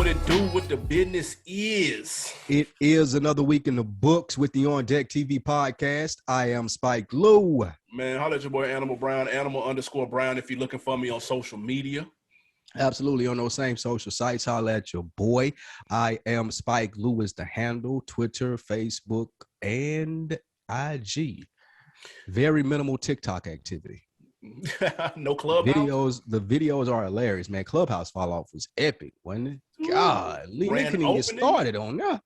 it do, what the business is. It is another week in the books with the On Deck TV podcast. I am Spike Lou. Man, holla at your boy Animal Brown, Animal_Brown if you're looking for me on social media. Absolutely, on those same social sites, holla at your boy. I am Spike Lou is the handle, Twitter, Facebook, and IG. Very minimal TikTok activity. No Clubhouse? The videos are hilarious, man. Clubhouse fall off was epic, wasn't it? God, Lee couldn't even get started on that.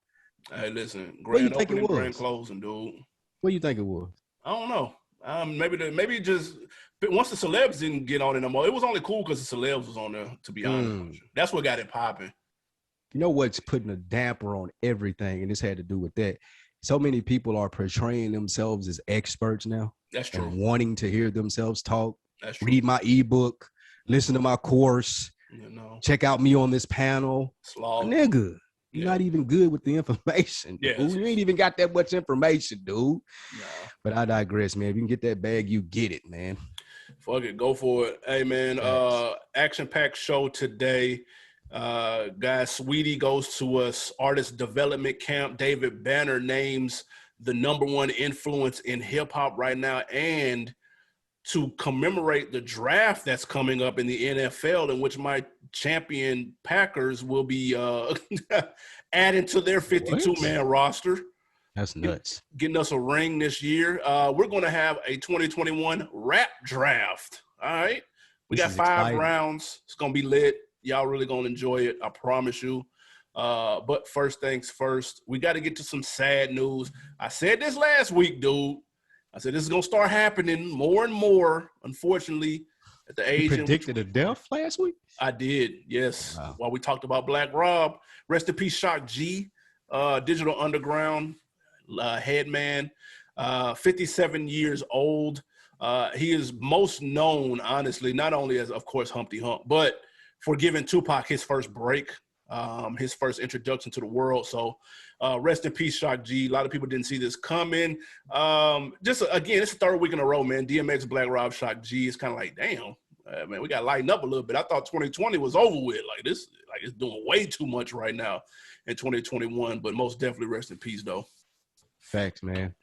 Hey, listen, grand opening, grand closing, dude. What do you think it was? I don't know. Maybe just once the celebs didn't get on it no more. It was only cool because the celebs was on there, to be honest with you. That's what got it popping. You know what's putting a damper on everything, and this had to do with that. So many people are portraying themselves as experts now. That's true. And wanting to hear themselves talk. That's true. Read my ebook, listen to my course, check out me on this panel. Slog. Nigga, you're not even good with the information. Yeah, dude. You ain't even got that much information, dude. Nah. But I digress, man. If you can get that bag, you get it, man. Fuck it, go for it. Hey, man, action-packed show today. Guys, Saweetie goes to a artist development camp. David Banner names the #1 influence in hip-hop right now, and to commemorate the draft that's coming up in the NFL, in which my champion Packers will be adding to their 52-man roster. That's nuts. Getting us a ring this year. We're going to have a 2021 rap draft. All right. We got 5 rounds. It's going to be lit. Y'all really going to enjoy it. I promise you. But first things first, we got to get to some sad news. I said this last week, dude. I said this is going to start happening more and more, unfortunately, at the age. You predicted a death last week? I did, yes. Wow. While we talked about Black Rob. Rest in peace, Shock G, Digital Underground headman, 57 years old. He is most known, honestly, not only as, of course, Humpty Hump, but for giving Tupac his first break, his first introduction to the world. So rest in peace, Shock G. A lot of people didn't see this coming. Just, again, it's the 3rd week in a row, man. DMX, Black Rob, Shock G. It's kind of like, damn, man, we got to lighten up a little bit. I thought 2020 was over with. Like, this, like, it's doing way too much right now in 2021, but most definitely rest in peace, though. Facts, man.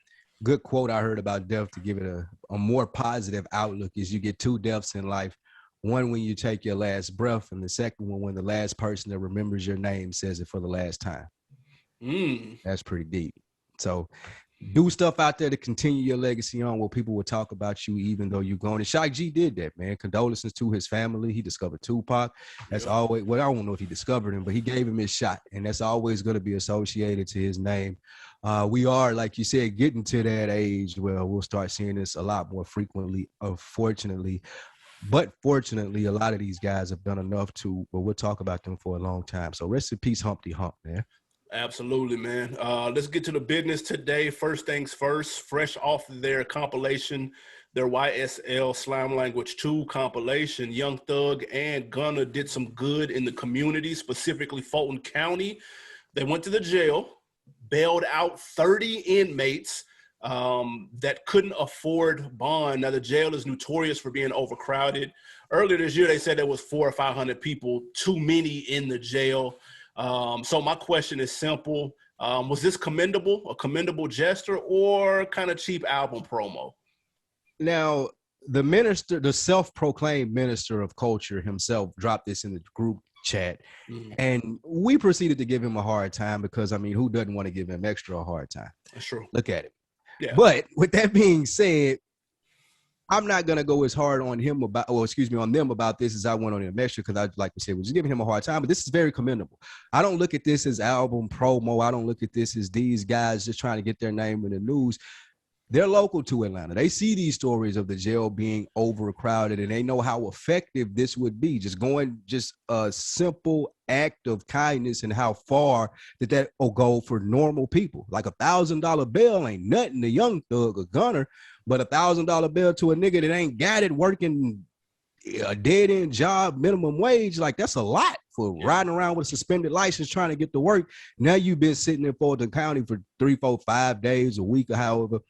Good quote I heard about death to give it a more positive outlook is you get 2 deaths in life. One when you take your last breath, and the second one when the last person that remembers your name says it for the last time. That's pretty deep. So do stuff out there to continue your legacy on where people will talk about you even though you're gone. And Shock G did that, man. Condolences to his family. He discovered Tupac. That's always, well, I don't know if he discovered him, but he gave him his shot. And that's always going to be associated to his name. We are, like you said, getting to that age where we'll start seeing this a lot more frequently, unfortunately. But fortunately, a lot of these guys have done enough but we'll talk about them for a long time. So rest in peace, Humpty Hump, man. Absolutely, man. Let's get to the business today. First things first, fresh off their compilation, their YSL Slime Language 2 compilation, Young Thug and Gunna did some good in the community, specifically Fulton County. They went to the jail, bailed out 30 inmates that couldn't afford bond. Now, the jail is notorious for being overcrowded. Earlier this year, they said there was 400 or 500 people, too many in the jail. So my question is simple. Was this commendable, a commendable gesture, or kind of cheap album promo? Now, the minister, the self-proclaimed minister of culture himself dropped this in the group chat, and we proceeded to give him a hard time because, I mean, who doesn't want to give him extra hard time? That's true. Look at it. Yeah. But with that being said, I'm not going to go as hard on him on them about this as I went on him extra, because I, like we said, we're just giving him a hard time. But this is very commendable. I don't look at this as album promo. I don't look at this as these guys just trying to get their name in the news. They're local to Atlanta. They see these stories of the jail being overcrowded, and they know how effective this would be. Just a simple act of kindness, and how far that will go for normal people. Like $1,000 bail ain't nothing to Young Thug or Gunner, but $1,000 bail to a nigga that ain't got it, working a dead-end job, minimum wage, like that's a lot for riding around with a suspended license trying to get to work. Now you've been sitting in Fulton County for 3, 4, 5 days, a week, or however.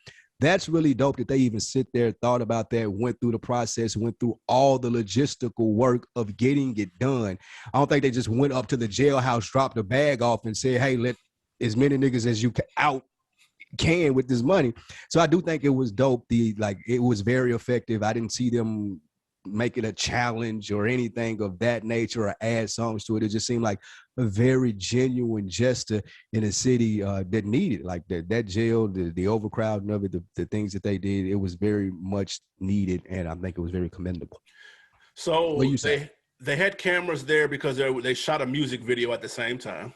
That's really dope that they even sit there, thought about that, went through the process, went through all the logistical work of getting it done. I don't think they just went up to the jailhouse, dropped a bag off and said, hey, let as many niggas as you can with this money. So I do think it was dope. It was very effective. I didn't see them make it a challenge or anything of that nature or add songs to it. It just seemed like a very genuine gesture in a city that needed like that jail, the overcrowding of it, the things that they did. It was very much needed, and I think it was very commendable. So they had cameras there because they shot a music video at the same time.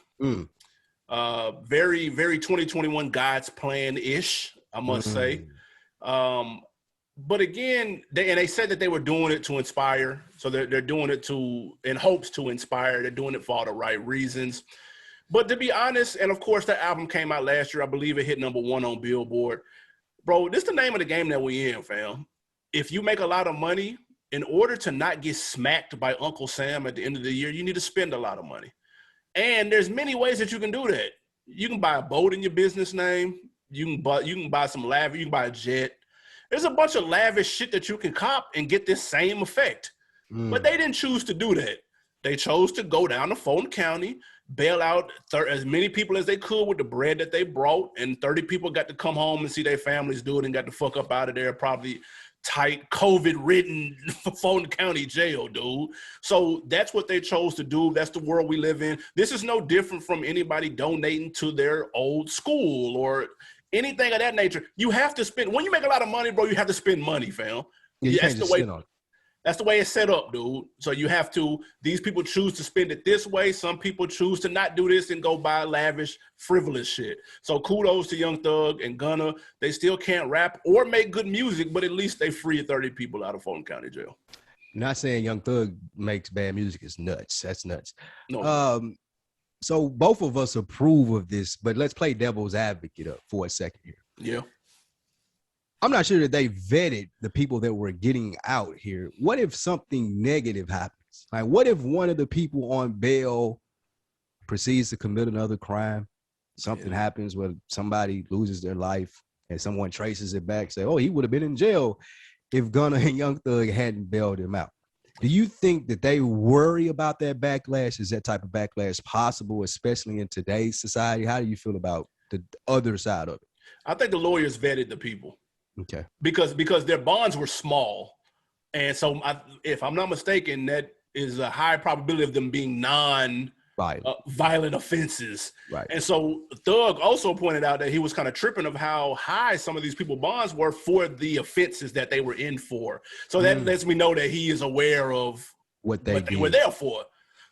Very, very 2021 God's plan-ish, I must say. But again, they said that they were doing it to inspire. So they're doing it in hopes to inspire. They're doing it for all the right reasons. But to be honest, and of course, that album came out last year. I believe it hit #1 on Billboard. Bro, this is the name of the game that we in, fam. If you make a lot of money, in order to not get smacked by Uncle Sam at the end of the year, you need to spend a lot of money. And there's many ways that you can do that. You can buy a boat in your business name. You can buy some lavish. You can buy a jet. There's a bunch of lavish shit that you can cop and get this same effect. But they didn't choose to do that. They chose to go down to Fulton County, bail out as many people as they could with the bread that they brought, and 30 people got to come home and see their families do it and got the fuck up out of there, probably tight, COVID-ridden Fulton County jail, dude. So that's what they chose to do. That's the world we live in. This is no different from anybody donating to their old school or anything of that nature. You have to spend, when you make a lot of money, bro, you have to spend money, fam. Yeah, that's the way. That's the way it's set up, dude. So you have to, these people choose to spend it this way. Some people choose to not do this and go buy lavish, frivolous shit. So kudos to Young Thug and Gunna. They still can't rap or make good music, but at least they freed 30 people out of Fulton County jail. Not saying Young Thug makes bad music. It's nuts. That's nuts. No. So both of us approve of this, but let's play devil's advocate up for a second here. Yeah. I'm not sure that they vetted the people that were getting out here. What if something negative happens? Like, what if one of the people on bail proceeds to commit another crime? Something happens where somebody loses their life and someone traces it back, say, oh, he would have been in jail if Gunna and Young Thug hadn't bailed him out. Do you think that they worry about that backlash? Is that type of backlash possible, especially in today's society? How do you feel about the other side of it? I think the lawyers vetted the people. Okay. Because their bonds were small. And so if I'm not mistaken, that is a high probability of them being non-violent offenses. Right. And so Thug also pointed out that he was kind of tripping of how high some of these people bonds were for the offenses that they were in for. So that lets me know that he is aware of what they were there for.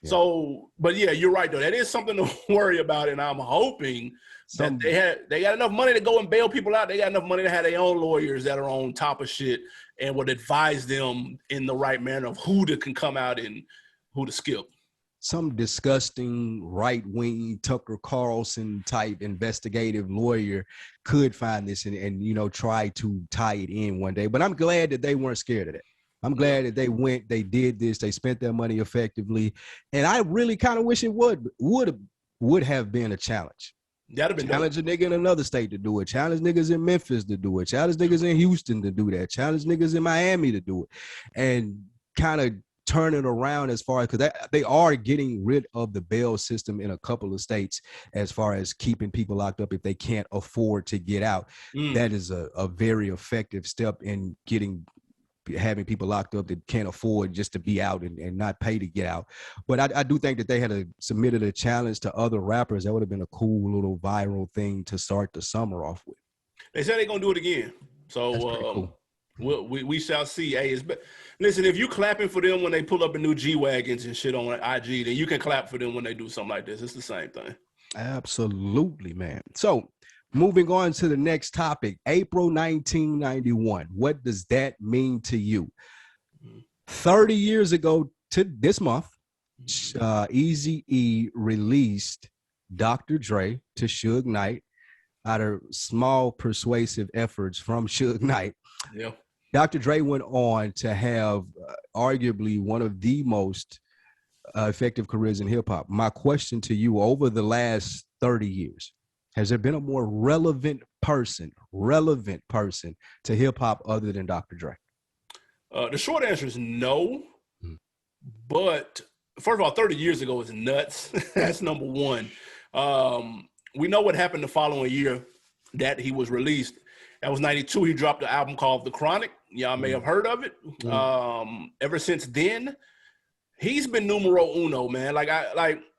Yeah. So, but yeah, you're right though. That is something to worry about, and I'm hoping that they got enough money to go and bail people out. They got enough money to have their own lawyers that are on top of shit and would advise them in the right manner of who can come out and who to skip. Some disgusting right-wing Tucker Carlson type investigative lawyer could find this and try to tie it in one day. But I'm glad that they weren't scared of that. I'm glad that they went, they did this, they spent their money effectively. And I really kind of wish it would have been a challenge. That'd have been challenge a nigga in another state to do it. Challenge niggas in Memphis to do it. Challenge niggas in Houston to do that. Challenge niggas in Miami to do it. And kind of turn it around as far as, because they are getting rid of the bail system in a couple of states as far as keeping people locked up if they can't afford to get out. That is a very effective step in having people locked up that can't afford just to be out and not pay to get out. But I do think that they had submitted a challenge to other rappers. That would have been a cool little viral thing to start the summer off with. They said they're going to do it again. So cool. we shall see. Hey, listen, if you clapping for them when they pull up in new G-Wagons and shit on IG, then you can clap for them when they do something like this. It's the same thing. Absolutely, man. So moving on to the next topic, April 1991. What does that mean to you? 30 years ago to this month, Eazy-E released Dr. Dre to Suge Knight out of small persuasive efforts from Suge Knight. Yeah. Dr. Dre went on to have arguably one of the most effective careers in hip hop. My question to you, over the last 30 years, has there been a more relevant relevant person to hip hop other than Dr. Dre? The short answer is no. Mm. But first of all, 30 years ago is nuts. That's number one. We know what happened the following year that he was released. That was 92. He dropped an album called The Chronic. Y'all may have heard of it. Ever since then, he's been numero uno, man.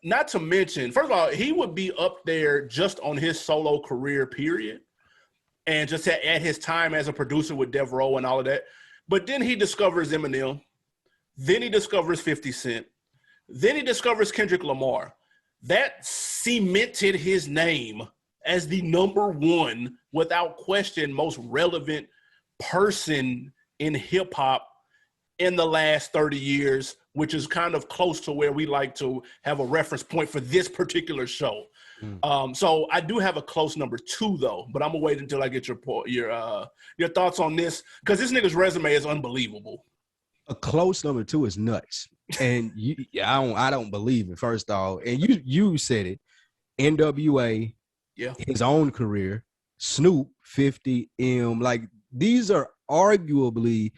Not to mention, first of all, he would be up there just on his solo career, period. And just at his time as a producer with Dev Row and all of that. But then he discovers Eminem. Then he discovers 50 Cent. Then he discovers Kendrick Lamar. That cemented his name as the number one, without question, most relevant person in hip hop in the last 30 years, which is kind of close to where we like to have a reference point for this particular show. So I do have a close number two, though, but I'm gonna wait until I get your thoughts on this, because this nigga's resume is unbelievable. A close number two is nuts, and I don't believe it. First off, and you said it. NWA, his own career, Snoop, 50, like these are arguably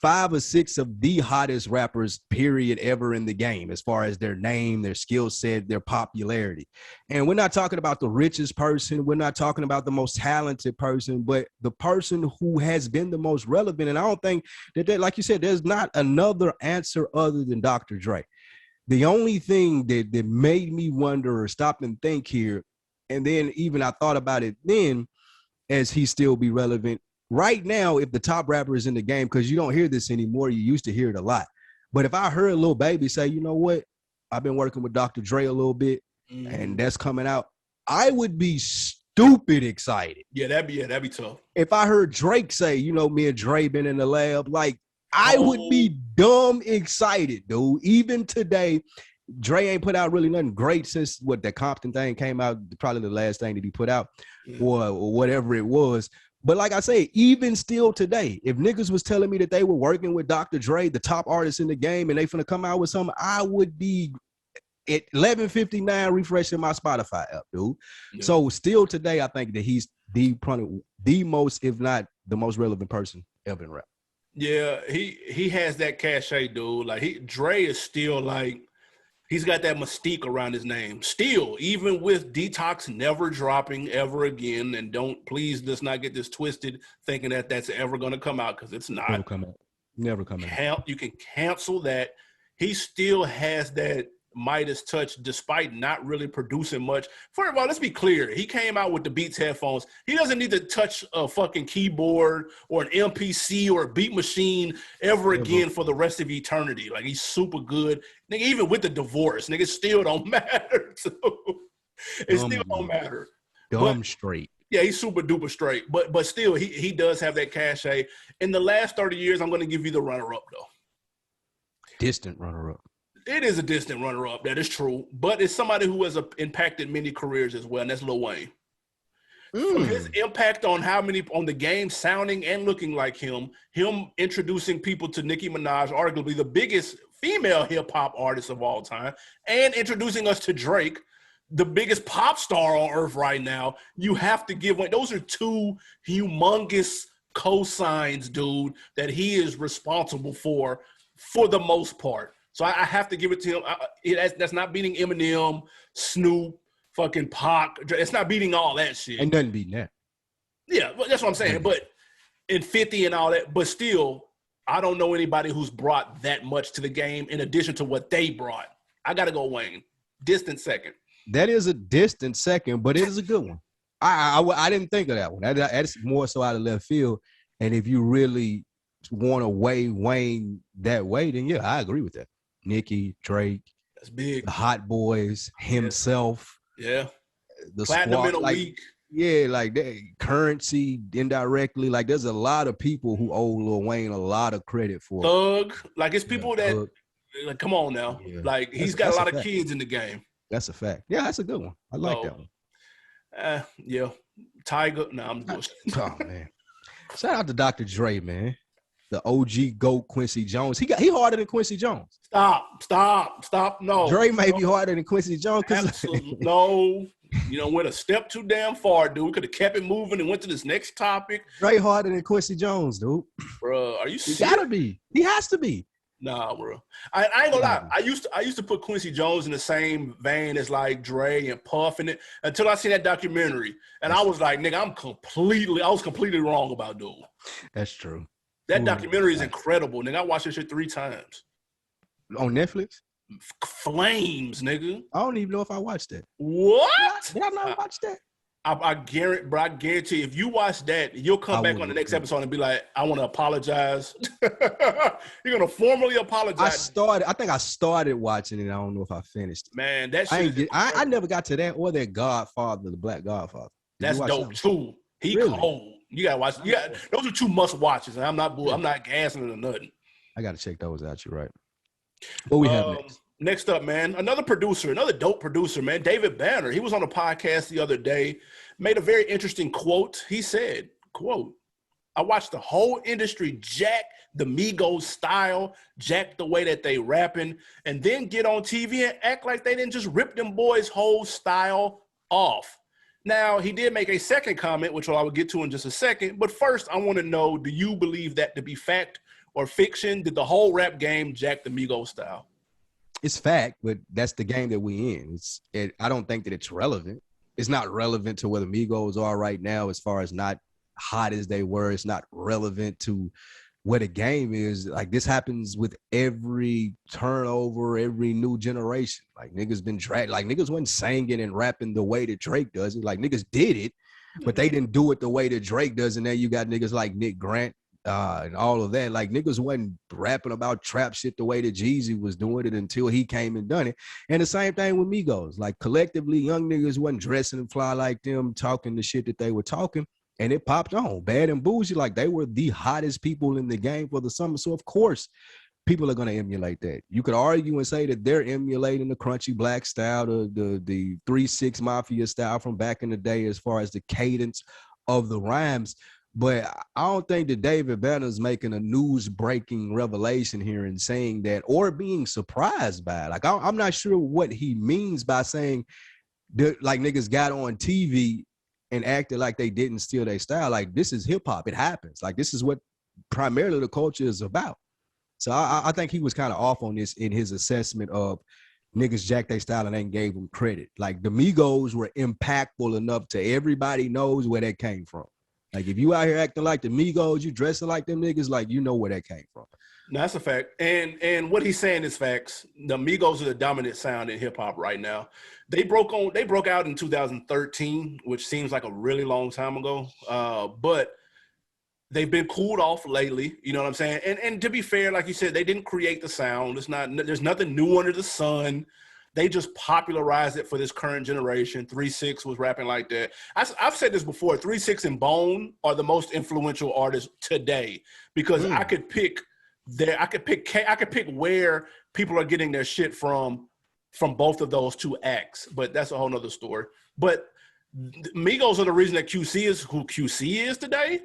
5 or 6 of the hottest rappers, period, ever in the game, as far as their name, their skill set, their popularity. And we're not talking about the richest person. We're not talking about the most talented person, but the person who has been the most relevant. And I don't think that like you said, there's not another answer other than Dr. Dre. The only thing that made me wonder or stop and think here, and then even I thought about it then, as he still be relevant, right now, if the top rapper is in the game, because you don't hear this anymore, you used to hear it a lot. But if I heard Lil Baby say, you know what, I've been working with Dr. Dre a little bit, and that's coming out, I would be stupid excited. Yeah, that'd be tough. If I heard Drake say, you know, me and Dre been in the lab, like I would be dumb excited, dude. Even today, Dre ain't put out really nothing great since that Compton thing came out, probably the last thing that he put out, or whatever it was. But like I say, even still today, if niggas was telling me that they were working with Dr. Dre, the top artist in the game, and they finna come out with something, I would be at 11:59 refreshing my Spotify app, dude. Yeah. So still today, I think that he's the most, if not the most relevant person ever in rap. Yeah, he has that cachet, dude. Like Dre is still like, he's got that mystique around his name. Still, even with Detox never dropping ever again, and please let's not get this twisted thinking that that's ever going to come out, because it's not. Never come out. You can cancel that. He still has that Midas touch despite not really producing much. First of all, let's be clear. He came out with the Beats headphones. He doesn't need to touch a fucking keyboard or an MPC or a beat machine ever again for the rest of eternity. Like, he's super good. Nigga, even with the divorce, nigga, still don't matter. So, it still don't matter. Straight. Yeah, he's super duper straight. But still, he does have that cachet. In the last 30 years, I'm going to give you the runner-up, though. Distant runner-up. It is a distant runner-up. That is true. But it's somebody who has impacted many careers as well, and that's Lil Wayne. From his impact on on the game sounding and looking like him introducing people to Nicki Minaj, arguably the biggest female hip-hop artist of all time, and introducing us to Drake, the biggest pop star on earth right now, you have to give Wayne. Those are two humongous cosigns, dude, that he is responsible for the most part. So I have to give it to him. That's not beating Eminem, Snoop, fucking Pac. It's not beating all that shit. Ain't nothing beating that. Yeah, that's what I'm saying. But in 50 and all that, but still, I don't know anybody who's brought that much to the game in addition to what they brought. I got to go Wayne. Distant second. That is a distant second, but it is a good one. I didn't think of that one. That's more so out of left field. And if you really want to weigh Wayne that way, then yeah, I agree with that. Nicki, Drake, that's big. The Hot Boys, himself. Yeah. The Platinum squad, in a week. Yeah, like that Currency indirectly. Like, there's a lot of people who owe Lil Wayne a lot of credit for Thug. Like, it's people that, like, come on now. Yeah. Like, he's got a lot of kids in the game. That's a fact. Yeah, that's a good one. I like that one. Yeah. Tiger. No, I'm just oh man. Shout out to Dr. Dre, man. The OG GOAT Quincy Jones. He harder than Quincy Jones. Stop. No. Dre may be harder than Quincy Jones. Absolutely. No. You know, went a step too damn far, dude. We could have kept it moving and went to this next topic. Dre harder than Quincy Jones, dude. Bro, are you He serious? gotta be. He has to be. Nah, bro. I ain't gonna lie. I used to put Quincy Jones in the same vein as like Dre and Puff in it until I seen that documentary. And I was like, nigga, I was completely wrong about dude. That's true. That documentary is incredible, nigga. I watched that shit 3 times. On Netflix? Flames, nigga. I don't even know if I watched that. What? Did I not watch that? I guarantee if you watch that, you'll come back on the next episode and be like, I want to apologize. You're gonna formally apologize. I think I started watching it. I don't know if I finished it. Man, that shit. I never got to that or that Godfather, the Black Godfather. That's dope too. He really? Cold. You gotta watch. Those are 2 must watches. And I'm not gassing it or nothing. I gotta check those out. You're right. What we have next? Next up, man, another dope producer, man, David Banner. He was on a podcast the other day, made a very interesting quote. He said, quote, I watched the whole industry jack the Migos style, jack the way that they rapping, and then get on TV and act like they didn't just rip them boys' whole style off. Now, he did make a second comment, which I will get to in just a second. But first, I want to know, do you believe that to be fact or fiction? Did the whole rap game jack the Migos style? It's fact, but that's the game that we in. I don't think that it's relevant. It's not relevant to where the Migos are right now as far as not hot as they were. It's not relevant to where the game is. Like, this happens with every turnover, every new generation. Like, niggas been dragged. Like, niggas wasn't singing and rapping the way that Drake does it. Like, niggas did it, but they didn't do it the way that Drake does. And then you got niggas like Nick Grant, and all of that. Like, niggas wasn't rapping about trap shit the way that Jeezy was doing it until he came and done it. And the same thing with Migos. Like, collectively, young niggas wasn't dressing and fly like them, talking the shit that they were talking, and it popped on. Bad and Bougie, like, they were the hottest people in the game for the summer. So of course people are going to emulate that. You could argue and say that they're emulating the Crunchy Black style, the 3-6 Mafia style from back in the day as far as the cadence of the rhymes. But I don't think that David Banner's making a news-breaking revelation here and saying that, or being surprised by it. Like, I'm not sure what he means by saying that, like, niggas got on TV and acted like they didn't steal their style. Like, this is hip-hop. It happens. Like, this is what primarily the culture is about. So I think he was kind of off on this in his assessment of niggas jacked their style and ain't gave them credit. Like, the Migos were impactful enough to everybody knows where that came from. Like, if you out here acting like the Migos, you dressing like them niggas, like, you know where that came from. No, that's a fact. And what he's saying is facts. The Migos are the dominant sound in hip hop right now. They broke out in 2013, which seems like a really long time ago. But they've been cooled off lately. You know what I'm saying? And to be fair, like you said, they didn't create the sound. There's nothing new under the sun. They just popularized it for this current generation. 3-6 was rapping like that. I've said this before. 3-6 and Bone are the most influential artists today because I could pick where people are getting their shit from both of those 2 acts. But that's a whole nother story. But Migos are the reason that QC is who QC is today.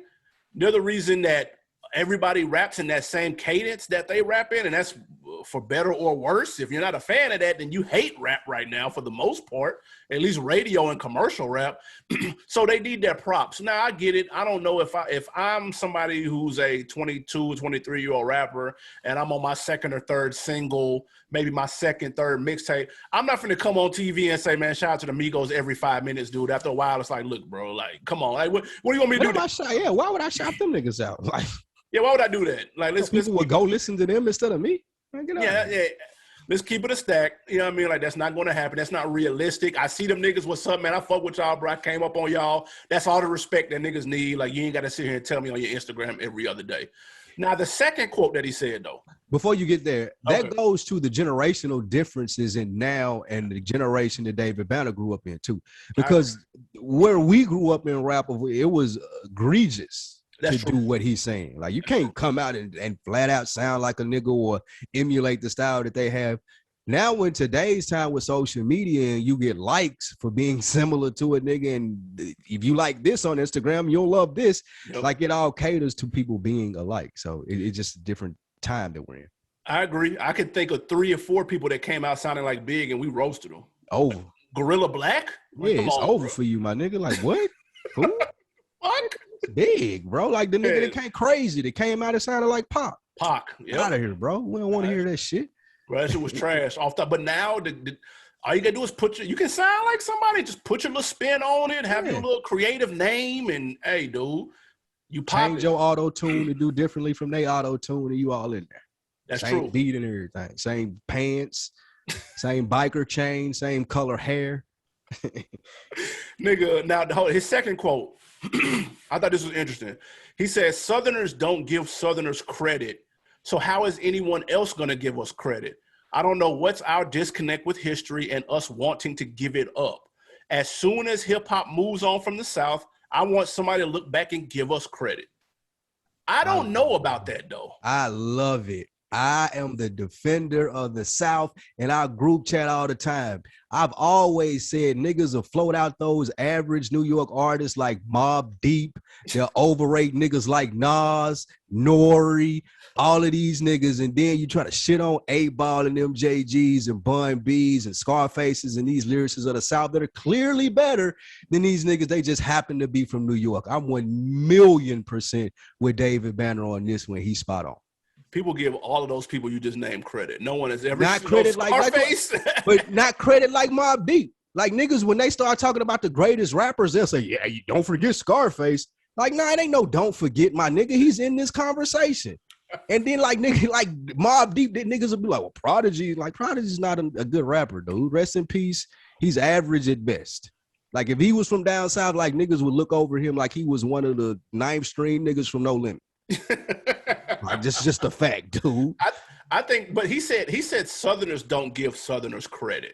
They're the reason that everybody raps in that same cadence that they rap in, and that's for better or worse. If you're not a fan of that, then you hate rap right now for the most part, at least radio and commercial rap. So they need their props. Now, I get it. I don't know if I'm somebody who's a 22, 23-year-old rapper and I'm on my second or third single, maybe my second, third mixtape. I'm not going to come on TV and say, man, shout out to the Migos every 5 minutes, dude. After a while, it's like, look, bro, like, come on. Like, what do you want me to do? Why would I shout them niggas out? Like, yeah, why would I do that? Like, people would go listen to them instead of me. Yeah. Let's keep it a stack. You know what I mean? Like, that's not going to happen. That's not realistic. I see them niggas. What's up, man? I fuck with y'all, bro. I came up on y'all. That's all the respect that niggas need. Like, you ain't got to sit here and tell me on your Instagram every other day. Now, the second quote that he said, though. Before you get there, that goes to the generational differences in now and the generation that David Banner grew up in, too. Because where we grew up in rap, it was egregious. That's to do what he's saying. Like, you can't come out and flat out sound like a nigga or emulate the style that they have. Now, in today's time with social media and you get likes for being similar to a nigga, and if you like this on Instagram, you'll love this. Yep. Like, it all caters to people being alike. So it's just a different time that we're in. I agree. I could think of 3 or 4 people that came out sounding like Big and we roasted them. Oh, Gorilla Black? Yeah, Like, come it's on, over bro. for you, my nigga. Like, what? Who? Fuck. It's big, bro. Like the nigga that Yeah. came crazy, that came out and sounded like Pop. Pac. Out Yep. of here, bro. We don't want to hear that shit. Bro, that shit was trash off top. But now all you gotta do is you can sound like somebody, just put your little spin on it, have your little creative name, and hey, dude, you pop Change it. your auto tune to do differently from their auto tune, and you all in there. That's same true. beat and everything. Same pants, same biker chain, same color hair. Nigga, now his second quote, I thought this was interesting. He says, Southerners don't give Southerners credit. So how is anyone else going to give us credit? I don't know what's our disconnect with history and us wanting to give it up. As soon as hip hop moves on from the South, I want somebody to look back and give us credit. I don't know about that though. I love it. I am the defender of the South, and I group chat all the time. I've always said niggas will float out those average New York artists like Mobb Deep. They'll overrate niggas like Nas, Nori, all of these niggas, and then you try to shit on 8Ball and them JGs and Bun B's and Scarfaces and these lyricists of the South that are clearly better than these niggas. They just happen to be from New York. I'm 1,000,000% with David Banner on this one. He's spot on. People give all of those people you just named credit. No one has ever not credit like Scarface. but not credit like Mobb Deep. Like niggas, when they start talking about the greatest rappers, they'll say, yeah, you don't forget Scarface. Like, nah, it ain't no don't forget my nigga. He's in this conversation. And then like nigga, like Mobb Deep, that niggas will be like, well, Prodigy's not a good rapper, dude. Rest in peace. He's average at best. Like if he was from down south, like niggas would look over him like he was one of the 9th string niggas from No Limit. Like this is just a fact, dude. I think, but he said Southerners don't give Southerners credit.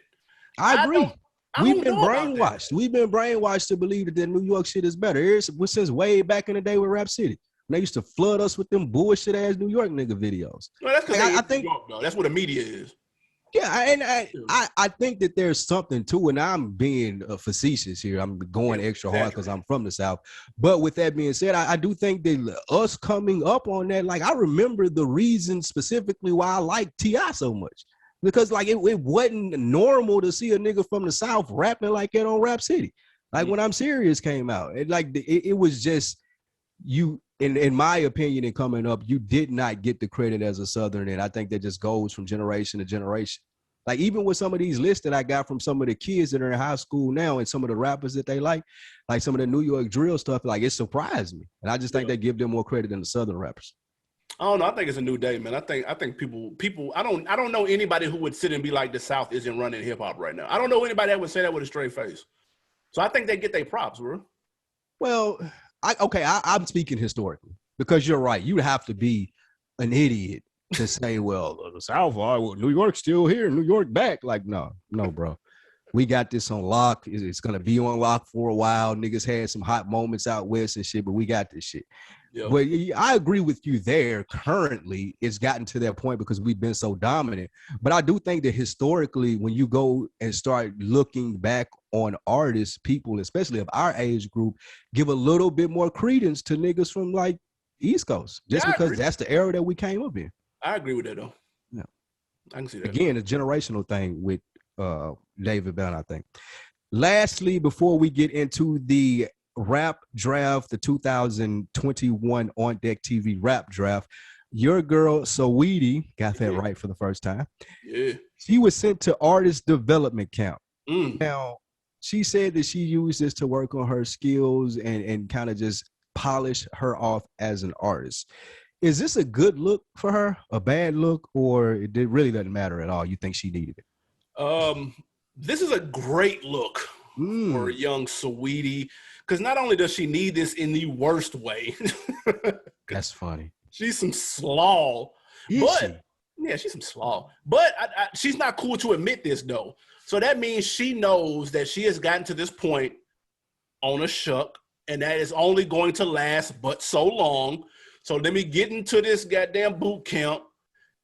I agree. We've been brainwashed. That. We've been brainwashed to believe that the New York shit is better. Since way back in the day with Rap City. They used to flood us with them bullshit ass New York nigga videos. Well, that's because I think New York, though. That's what the media is. Yeah, and I think that there's something to it. And I'm being facetious here. I'm going extra hard because I'm from the South. But with that being said, I do think that us coming up on that, like I remember the reason specifically why I like T.I. so much. Because like it wasn't normal to see a nigga from the South rapping like that on Rap City. Like when I'm Serious came out, it was just you. In my opinion, in coming up, you did not get the credit as a Southern, and I think that just goes from generation to generation. Like even with some of these lists that I got from some of the kids that are in high school now and some of the rappers that they like some of the New York drill stuff, like it surprised me. And I just think they give them more credit than the Southern rappers. I don't know. I think it's a new day, man. I think people. I don't know anybody who would sit and be like the South isn't running hip hop right now. I don't know anybody that would say that with a straight face. So I think they get their props, bro. Well, I'm speaking historically because you're right. You'd have to be an idiot to say, well, the South, New York's still here, New York back. Like, no, bro. We got this on lock. It's going to be on lock for a while. Niggas had some hot moments out west and shit, but we got this shit. Yep. But I agree with you there. Currently, it's gotten to that point because we've been so dominant. But I do think that historically, when you go and start looking back on artists, people, especially of our age group, give a little bit more credence to niggas from like East Coast, just because that's the era that we came up in. I agree with that though. Yeah, I can see that. Again, a generational thing with David Bell, I think. Lastly, before we get into the rap draft, the 2021 OndeckTV rap draft, your girl Saweetie got that right for the first time. Yeah, she was sent to artist development camp. Now, she said that she used this to work on her skills and kind of just polish her off as an artist. Is this a good look for her, a bad look, or it really doesn't matter at all? You think she needed it? This is a great look for young Saweetie, because not only does she need this in the worst way. That's funny. She's some slaw. Yeah, she's some slaw. But she's not cool to admit this, though. So that means she knows that she has gotten to this point on a shuck, and that is only going to last but so long. So let me get into this goddamn boot camp,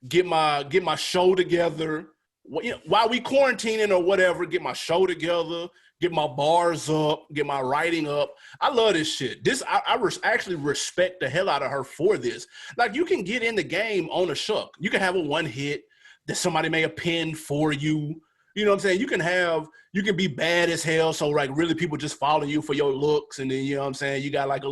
get my show together. While we quarantining or whatever, get my show together, get my bars up, get my writing up. I love this shit. I actually respect the hell out of her for this. Like, you can get in the game on a shuck. You can have a one hit that somebody may have penned for you. You know what I'm saying? You can be bad as hell. So like really people just follow you for your looks. And then, you know what I'm saying? You got like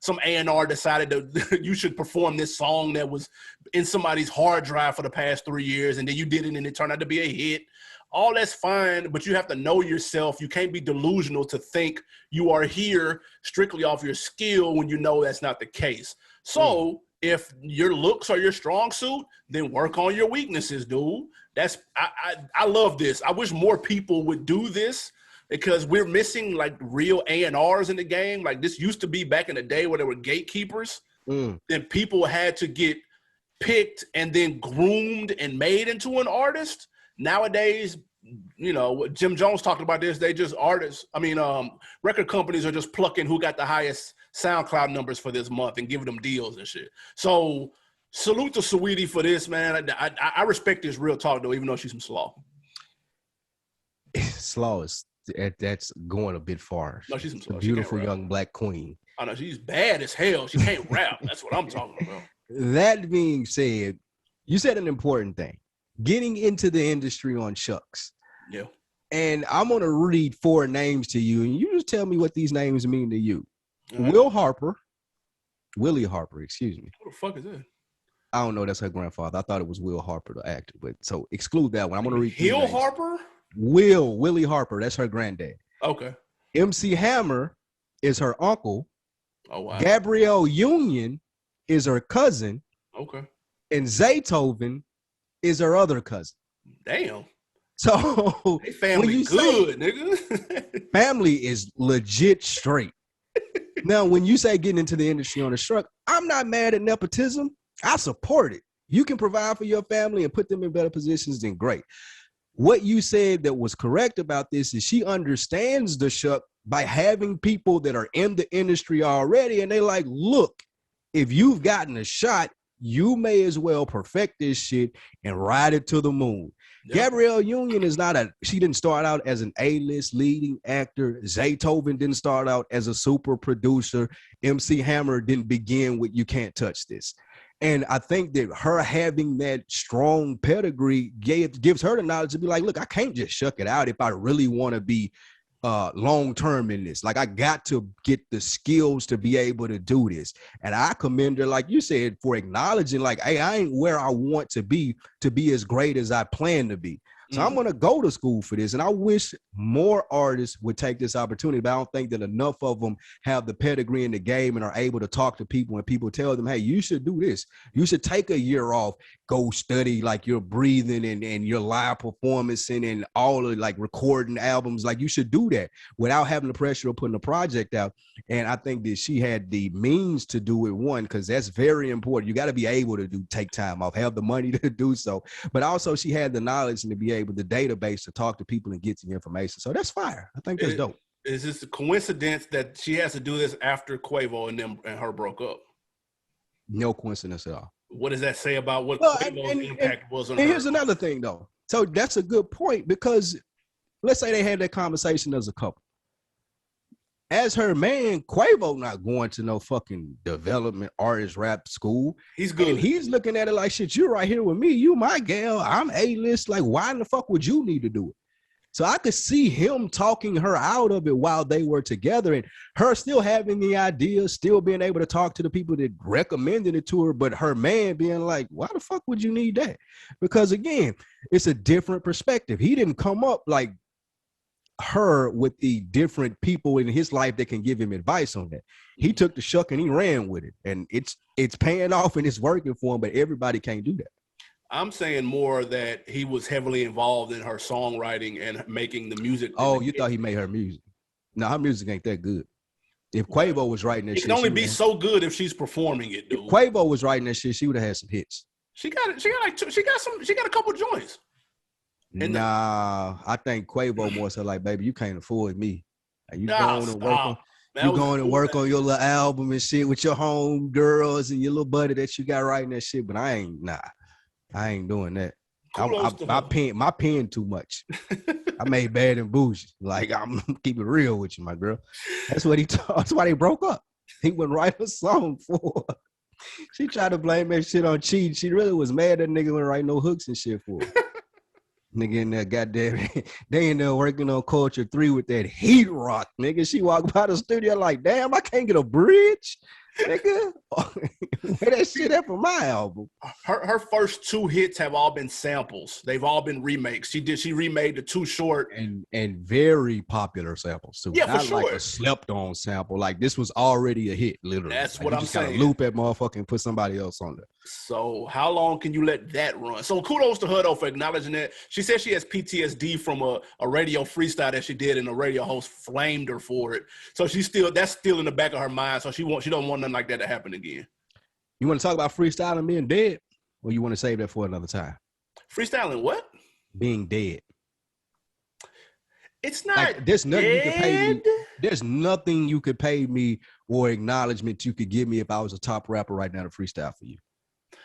some A&R decided that you should perform this song that was in somebody's hard drive for the past 3 years. And then you did it and it turned out to be a hit. All that's fine, but you have to know yourself. You can't be delusional to think you are here strictly off your skill when you know that's not the case. So if your looks are your strong suit, then work on your weaknesses, dude. I love this. I wish more people would do this because we're missing like real A&Rs in the game. Like this used to be back in the day where there were gatekeepers. Then people had to get picked and then groomed and made into an artist. Nowadays, you know, Jim Jones talked about this. They just record companies are just plucking who got the highest SoundCloud numbers for this month and giving them deals and shit. So salute to Saweetie for this, man. I respect this real talk though, even though she's some slaw. Slaw is that's going a bit far. No, she's some slaw. Beautiful young black queen. I know she's bad as hell. She can't rap. That's what I'm talking about. That being said, you said an important thing. Getting into the industry on Shucks. Yeah. And I'm going to read 4 names to you, and you just tell me what these names mean to you. Right. Willie Harper, excuse me. What the fuck is that? I don't know. That's her grandfather. I thought it was Will Harper, the actor. But so exclude that one. I'm going to read Hill Harper? Willie Harper. That's her granddad. Okay. MC Hammer is her uncle. Oh, wow. Gabrielle Union is her cousin. Okay. And Zaytoven is her other cousin. Damn. So they family good, nigga. Family is legit straight. Now, when you say getting into the industry on a truck, I'm not mad at nepotism. I support it. You can provide for your family and put them in better positions, then great. What you said that was correct about this is she understands the shuck by having people that are in the industry already, and they like, look, if you've gotten a shot, you may as well perfect this shit and ride it to the moon. Yep. Gabrielle Union she didn't start out as an A-list leading actor. Zaytoven didn't start out as a super producer. MC Hammer didn't begin with You Can't Touch This. And I think that her having that strong pedigree gives her the knowledge to be like, look, I can't just shuck it out if I really want to be long-term in this. Like I got to get the skills to be able to do this. And I commend her, like you said, for acknowledging like, hey, I ain't where I want to be as great as I plan to be. So I'm going to go to school for this. And I wish more artists would take this opportunity, but I don't think that enough of them have the pedigree in the game and are able to talk to people and people tell them, hey, you should do this. You should take a year off, go study like your breathing and your live performance and all of like recording albums. Like you should do that without having the pressure of putting a project out. And I think that she had the means to do it, one, because that's very important. You got to be able to take time off, have the money to do so. But also she had the knowledge and to be able, the database to talk to people and get the information. So that's fire. I think that's dope. Is this a coincidence that she has to do this after Quavo and her broke up? No coincidence at all. What does that say about what Quavo's impact was on her? Here's another thing, though. So that's a good point, because let's say they had that conversation as a couple. As her man, Quavo not going to no fucking development artist rap school. He's good. And he's looking at it like, shit, you right here with me. You my gal. I'm A-list. Like, why in the fuck would you need to do it? So I could see him talking her out of it while they were together, and her still having the idea, still being able to talk to the people that recommended it to her, but her man being like, why the fuck would you need that? Because again, it's a different perspective. He didn't come up like her with the different people in his life that can give him advice on that. He took the shuck and he ran with it, and it's paying off and it's working for him, but everybody can't do that. I'm saying more that he was heavily involved in her songwriting and making the music. Oh, you thought he made her music? No, her music ain't that good. If Quavo was writing that shit, it can only be so good if she's performing it, dude. If Quavo was writing that shit, she would have had some hits. She got a couple joints. Nah, I think Quavo more so like, baby, you can't afford me. You going to work on your little album and shit with your home girls and your little buddy that you got writing that shit, but I ain't doing that. My pen too much. I made Bad and Bougie. Like, I'm keep it real with you, my girl. That's what that's why they broke up. He wouldn't write a song for her. She tried to blame that shit on cheating. She really was mad that nigga wouldn't write no hooks and shit for her. Nigga in there, goddamn, they in there working on Culture 3 with that heat rock, nigga. She walked by the studio like, damn, I can't get a bridge, nigga. Where that shit at for my album? Her first 2 hits have all been samples. They've all been remakes. She remade the Too Short and very popular samples too. Yeah, Not for sure. like a slept on sample. Like this was already a hit, literally. That's like, what you I'm just saying. Gotta loop that motherfucker and put somebody else on there. So how long can you let that run? So kudos to her though for acknowledging that. She said she has PTSD from a radio freestyle that she did, and the radio host flamed her for it. So that's still in the back of her mind. So she don't want nothing like that to happen again. You want to talk about freestyling being dead, or you want to save that for another time? Freestyling what? Being dead. It's not. Like, there's nothing dead. you could pay me. There's nothing you could pay me or acknowledgement you could give me if I was a top rapper right now to freestyle for you.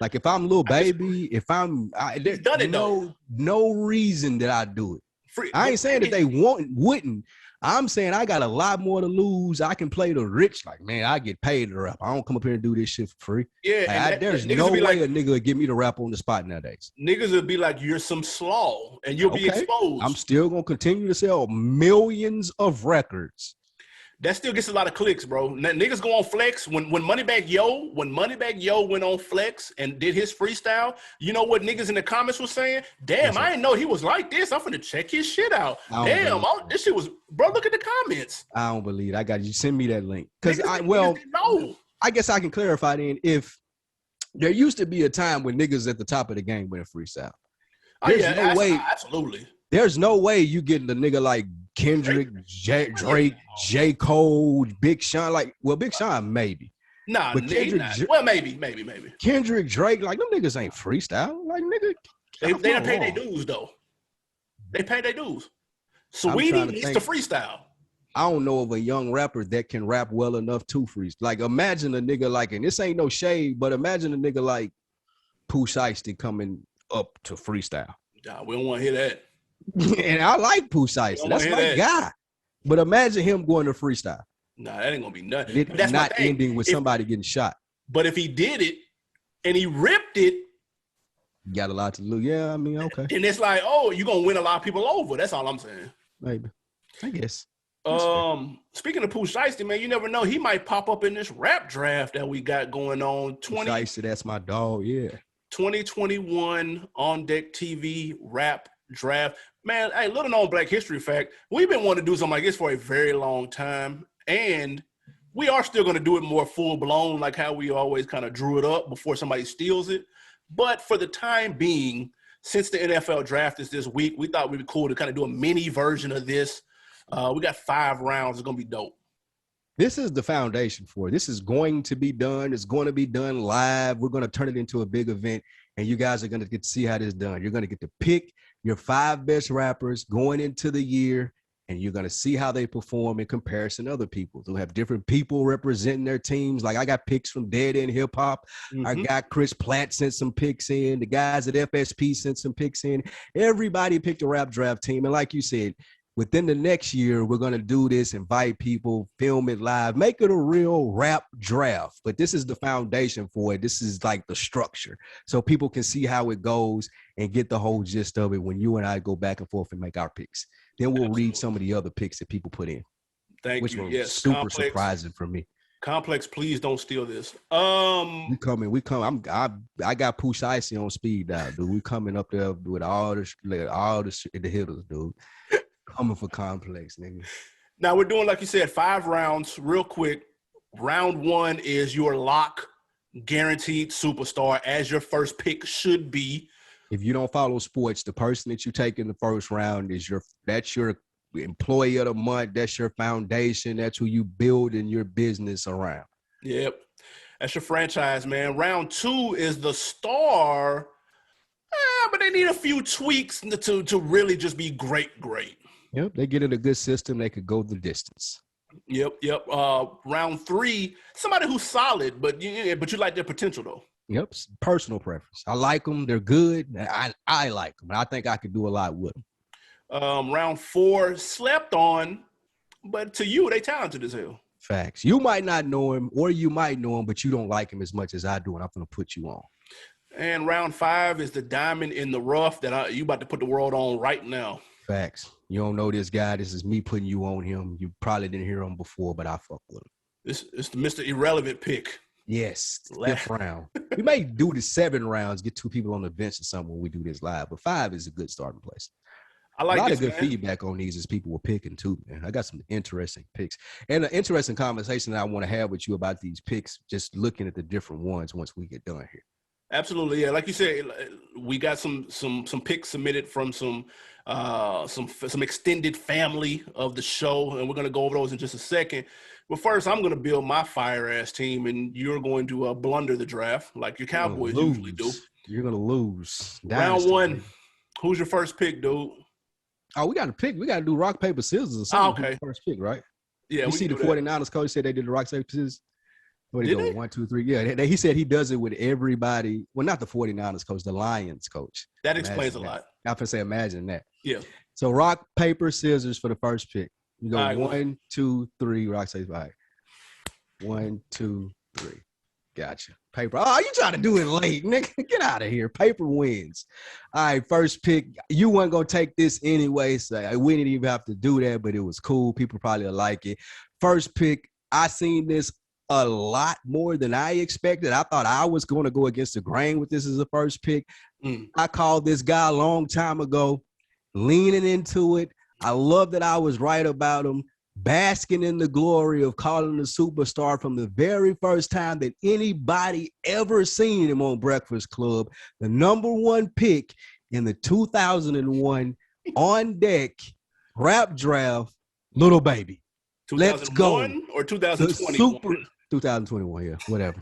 Like if I'm Lil Baby, there's no reason that I do it. I ain't saying that they wouldn't. I'm saying I got a lot more to lose. I can play the rich. Like, man, I get paid to rap. I don't come up here and do this shit for free. Yeah, like, there's no way a nigga would get me to rap on the spot nowadays. Niggas would be like, you're some slaw, and you'll be exposed. I'm still gonna continue to sell millions of records. That still gets a lot of clicks, bro. Niggas go on Flex. When Moneybagg Yo went on Flex and did his freestyle, you know what niggas in the comments was saying? Damn, I didn't know he was like this. I'm finna check his shit out. Damn, this shit was, bro, look at the comments. I don't believe it. I got you. Send me that link. Because no. I guess I can clarify then if there used to be a time when niggas at the top of the game went a freestyle. There's no way. Absolutely. There's no way you getting a nigga like Kendrick, Drake, J. Cole, Big Sean. Like, well, Big Sean maybe. Nah, but Kendrick, well, maybe. Kendrick, Drake, like them niggas ain't freestyle. Like nigga, they done pay their dues though. They pay their dues. Saweetie needs to freestyle. I don't know of a young rapper that can rap well enough to freestyle. Like, imagine a nigga like, and this ain't no shade, but imagine a nigga like Pooh Shiesty coming up to freestyle. Nah, we don't want to hear that. And I like Pooh Shiesty. That's my guy. But imagine him going to freestyle. Nah, that ain't gonna be nothing. That's not ending with somebody getting shot. But if he did it and he ripped it, you got a lot to lose. Yeah, I mean, okay. And it's like, oh, you're gonna win a lot of people over. That's all I'm saying. Maybe. I guess. Speaking of Pooh Shiesty, man, you never know. He might pop up in this rap draft that we got going on. Shiesty, that's my dog, yeah. 2021 OndeckTV rap draft. Man, hey, little known Black history fact, we've been wanting to do something like this for a very long time, and we are still going to do it more full-blown, like how we always kind of drew it up before somebody steals it. But for the time being, since the NFL draft is this week, we thought it would be cool to kind of do a mini version of this. We got 5 rounds. It's going to be dope. This is the foundation for it. This is going to be done. It's going to be done live. We're going to turn it into a big event, and you guys are going to get to see how this is done. You're going to get to pick your 5 best rappers going into the year, and you're going to see how they perform in comparison to other people. They'll have different people representing their teams. Like I got picks from Dead End Hip Hop. Mm-hmm. I got Chris Platt sent some picks in. The guys at FSP sent some picks in. Everybody picked a rap draft team. And like you said, within the next year, we're going to do this, invite people, film it live, make it a real rap draft. But this is the foundation for it. This is like the structure. So people can see how it goes and get the whole gist of it when you and I go back and forth and make our picks. Then we'll read some of the other picks that people put in. Thank you. Yes, super surprising for me. Complex, please don't steal this. We coming. I got Pooh Shiesty on speed dial, dude. We coming up there with all the hitters, dude. Coming for Complex, nigga. Now we're doing, like you said, 5 rounds real quick. Round 1 is your lock, guaranteed superstar, as your first pick should be. If you don't follow sports, the person that you take in the first round is your employee of the month. That's your foundation. That's who you building your business around. Yep. That's your franchise, man. Round 2 is the star, but they need a few tweaks to really just be great. Yep, they get in a good system. They could go the distance. Yep. Round 3, somebody who's solid, but you like their potential though. Yep, personal preference. I like them. They're good. I like them. I think I could do a lot with them. Round 4, slept on, but to you, they talented as hell. Facts. You might not know him, or you might know him, but you don't like him as much as I do, and I'm going to put you on. And round 5 is the diamond in the rough that you about to put the world on right now. Facts. You don't know this guy. This is me putting you on him. You probably didn't hear him before, but I fuck with him. This is the Mr. Irrelevant pick. Yes, 5th round. We may do the 7 rounds, get 2 people on the bench or something when we do this live, but 5 is a good starting place. I like a lot this, of good man. feedback on these as people were picking too, man. I got some interesting picks and an interesting conversation that I want to have with you about these picks, just looking at the different ones once we get done here. Absolutely, yeah. Like you said, we got some picks submitted from some extended family of the show, and we're gonna go over those in just a second. But first, I'm gonna build my fire ass team, and you're going to blunder the draft like your Cowboys usually do. You're gonna lose. Round 1. Who's your first pick, dude? Oh, we got to pick. We got to do rock, paper, scissors or something. Okay. First pick, right? Yeah. You see the 49ers coach said they did the rock, paper, scissors? What did they? 1, 2, 3. Yeah, he said he does it with everybody. Well, not the 49ers coach, the Lions coach. That explains a lot. I have to say, imagine that. Yeah. So rock, paper, scissors for the first pick. You go right, 1, 2, 3, rock, paper. All right. 1, 2, 3. Gotcha. Paper. Oh, you trying to do it late, nigga. Get out of here. Paper wins. All right, first pick. You weren't going to take this anyway, so we didn't even have to do that, but it was cool. People probably like it. First pick, I seen this a lot more than I expected. I thought I was going to go against the grain with this as a first pick. I called this guy a long time ago, leaning into it. I love that I was right about him. Basking in the glory of calling the superstar from the very first time that anybody ever seen him on Breakfast Club. The number 1 pick in the 2001 On Deck Rap Draft, Little Baby. Let's go. Or 2021? 2021, yeah, whatever.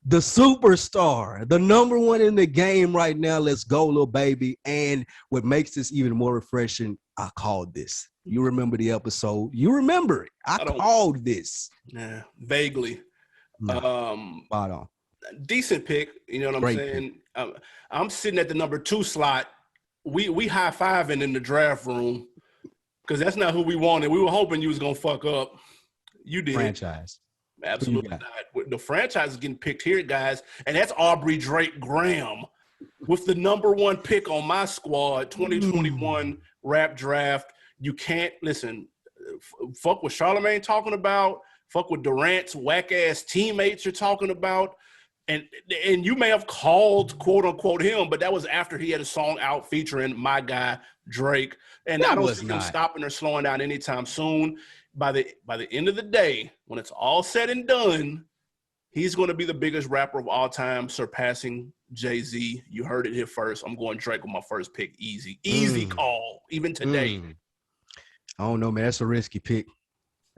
The superstar, the number 1 in the game right now. Let's go, Little Baby. And what makes this even more refreshing, I called this. You remember the episode? You remember it. I called this. Yeah, vaguely. Spot on. Decent pick. You know what I'm saying? I'm sitting at the number 2 slot. We high-fiving in the draft room because that's not who we wanted. We were hoping you was going to fuck up. You did. Franchise. Absolutely not. The franchise is getting picked here, guys, and that's Aubrey Drake Graham with the number 1 pick on my squad, 2021 Rap Draft. You can't listen. Fuck what Charlamagne talking about. Fuck what Durant's whack ass teammates are talking about. And you may have called quote unquote him, but that was after he had a song out featuring my guy Drake. And I don't see him stopping or slowing down anytime soon. By the end of the day, when it's all said and done, he's going to be the biggest rapper of all time, surpassing Jay-Z. You heard it here first. I'm going Drake with my first pick. Easy call, even today. I don't know, man. That's a risky pick.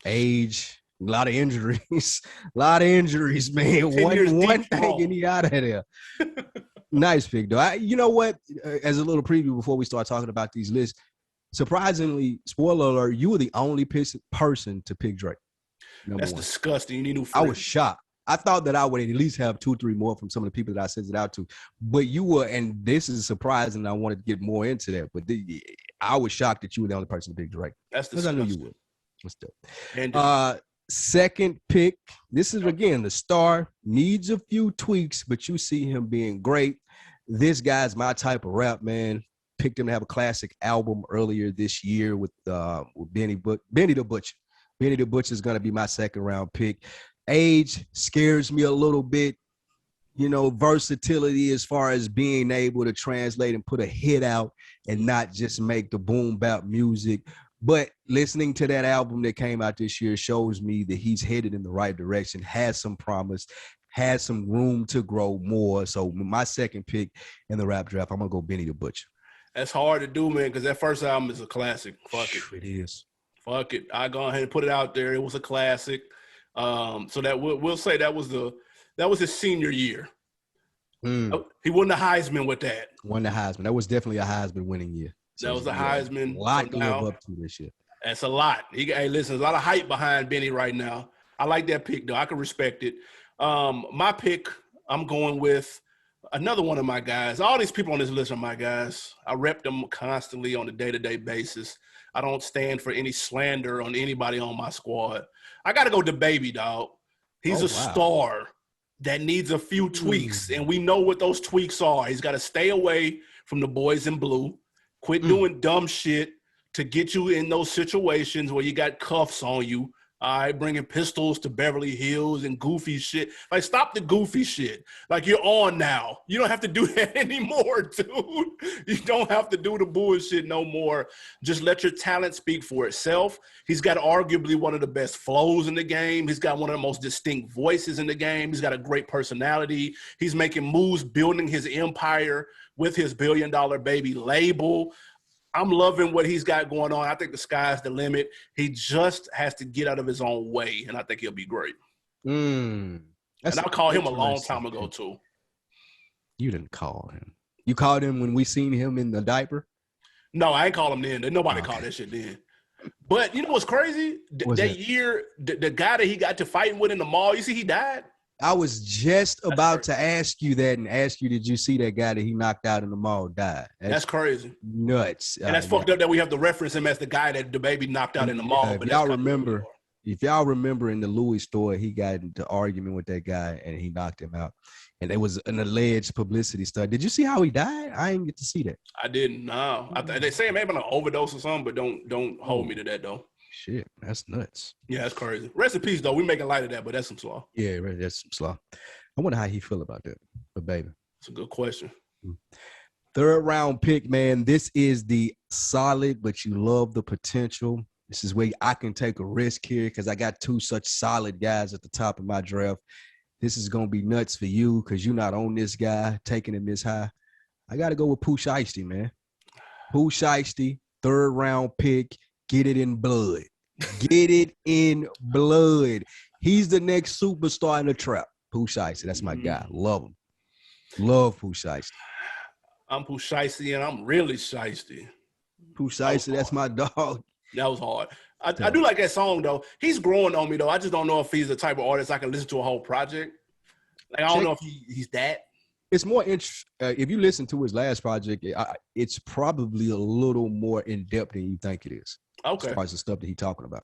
Age, a lot of injuries. Man. One thing and he out of there. Nice pick, though. You know what? As a little preview before we start talking about these lists, surprisingly, spoiler alert, you were the only person to pick Drake. That's disgusting. You need new friends. I was shocked. I thought that I would at least have 2 or 3 more from some of the people that I sent it out to. But you were, and this is surprising. I wanted to get more into that. But I was shocked that you were the only person to pick Drake. That's disgusting. I knew you would. What's dope? Second pick. This is, again, the star. Needs a few tweaks, but you see him being great. This guy's my type of rap, man. Picked him to have a classic album earlier this year with Benny the Butcher. Benny the Butcher is going to be my second round pick. Age scares me a little bit. Versatility as far as being able to translate and put a hit out and not just make the boom bap music. But listening to that album that came out this year shows me that he's headed in the right direction, has some promise, has some room to grow more. So my second pick in the rap draft, I'm going to go Benny the Butcher. That's hard to do, man, because that first album is a classic. Fuck it. It is. Fuck it. I go ahead and put it out there. It was a classic. So that we'll say that was his senior year. He won the Heisman with that. Won the Heisman. That was definitely a Heisman winning year. So that was a Heisman. A lot to live up to this year. That's a lot. Hey, listen, there's a lot of hype behind Benny right now. I like that pick, though. I can respect it. My pick, I'm going with another one of my guys. All these people on this list are my guys. I rep them constantly on a day-to-day basis. I don't stand for any slander on anybody on my squad. I got to go to Baby, dog. He's a star. that needs a few tweaks, and we know what those tweaks are. He's got to stay away from the boys in blue, quit doing dumb shit to get you in those situations where you got cuffs on you. All right, bringing pistols to Beverly Hills and goofy shit. Like, stop the goofy shit. Like, you're on now. You don't have to do that anymore, dude. You don't have to do the bullshit no more. Just let your talent speak for itself. He's got arguably one of the best flows in the game. He's got one of the most distinct voices in the game. He's got a great personality. He's making moves, building his empire with his $1 Billion Baby label. I'm loving what he's got going on. I think the sky's the limit. He just has to get out of his own way, and I think he'll be great. And I called him a long time ago, too. You didn't call him. You called him when we seen him in the diaper? No, I ain't call him then. Nobody called that shit then. But you know what's crazy? That year, the guy that he got to fighting with in the mall, you see he died? I was just about to ask you that and ask you, did you see that guy that he knocked out in the mall died? That's crazy. Nuts. And that's fucked up that we have to reference him as the guy that the baby knocked out in the mall. If y'all remember in the Louis store, he got into argument with that guy and he knocked him out. And it was an alleged publicity stunt. Did you see how he died? I didn't get to see that. I didn't. No. They say maybe an overdose or something, but don't hold me to that though. Shit, that's nuts. Yeah, that's crazy. Rest in peace, though. We making light of that, but that's some slaw. Yeah, right, that's some slaw. I wonder how he feel about that, but baby. That's a good question. 3rd round pick, man. This is the solid, but you love the potential. This is where I can take a risk here because I got 2 such solid guys at the top of my draft. This is going to be nuts for you because you're not on this guy, taking him this high. I got to go with Pooh Shiesty, man. Pooh Shiesty, 3rd round pick. Get it in blood. Get it in blood. He's the next superstar in the trap. Pooh Shiesty, that's my guy. Love him. Love Pooh Shiesty. I'm Pooh Shiesty, and I'm really shiesty. Pooh Shiesty, that's my dog. That was hard. I do like that song, though. He's growing on me, though. I just don't know if he's the type of artist I can listen to a whole project. Like, I don't know if he's that. It's more interesting. If you listen to his last project, it's probably a little more in-depth than you think it is. Okay. As far as the stuff that he's talking about.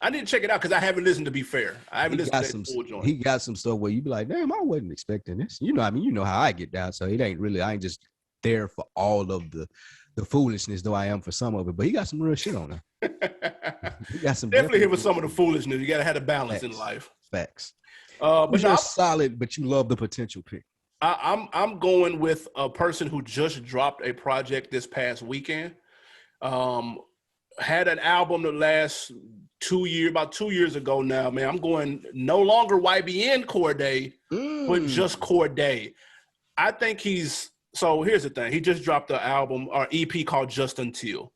I need to check it out because I haven't listened, to be fair. I haven't listened to that full joint. He got some stuff where you be like, damn, I wasn't expecting this. You know, I mean, you know how I get down. So it ain't really, I ain't just there for all of the foolishness, though I am for some of it. But he got some real shit on there. He got some definitely here for some of the foolishness. You got to have a balance in life. Facts. But you're solid, but you love the potential pick. I'm going with a person who just dropped a project this past weekend. Had an album the last 2 years, about 2 years ago now, man. I'm going no longer YBN Corday, but just Corday. I think so here's the thing. He just dropped an album or EP called Just Until.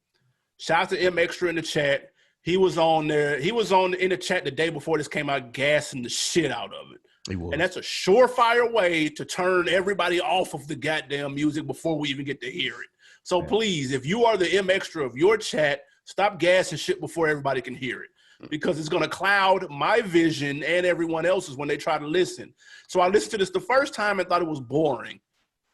Shout out to M Extra in the chat. He was on there. He was in the chat the day before this came out, gassing the shit out of it. And that's a surefire way to turn everybody off of the goddamn music before we even get to hear it. So please, if you are the M Extra of your chat, stop gassing shit before everybody can hear it because it's going to cloud my vision and everyone else's when they try to listen. So I listened to this the first time and thought it was boring.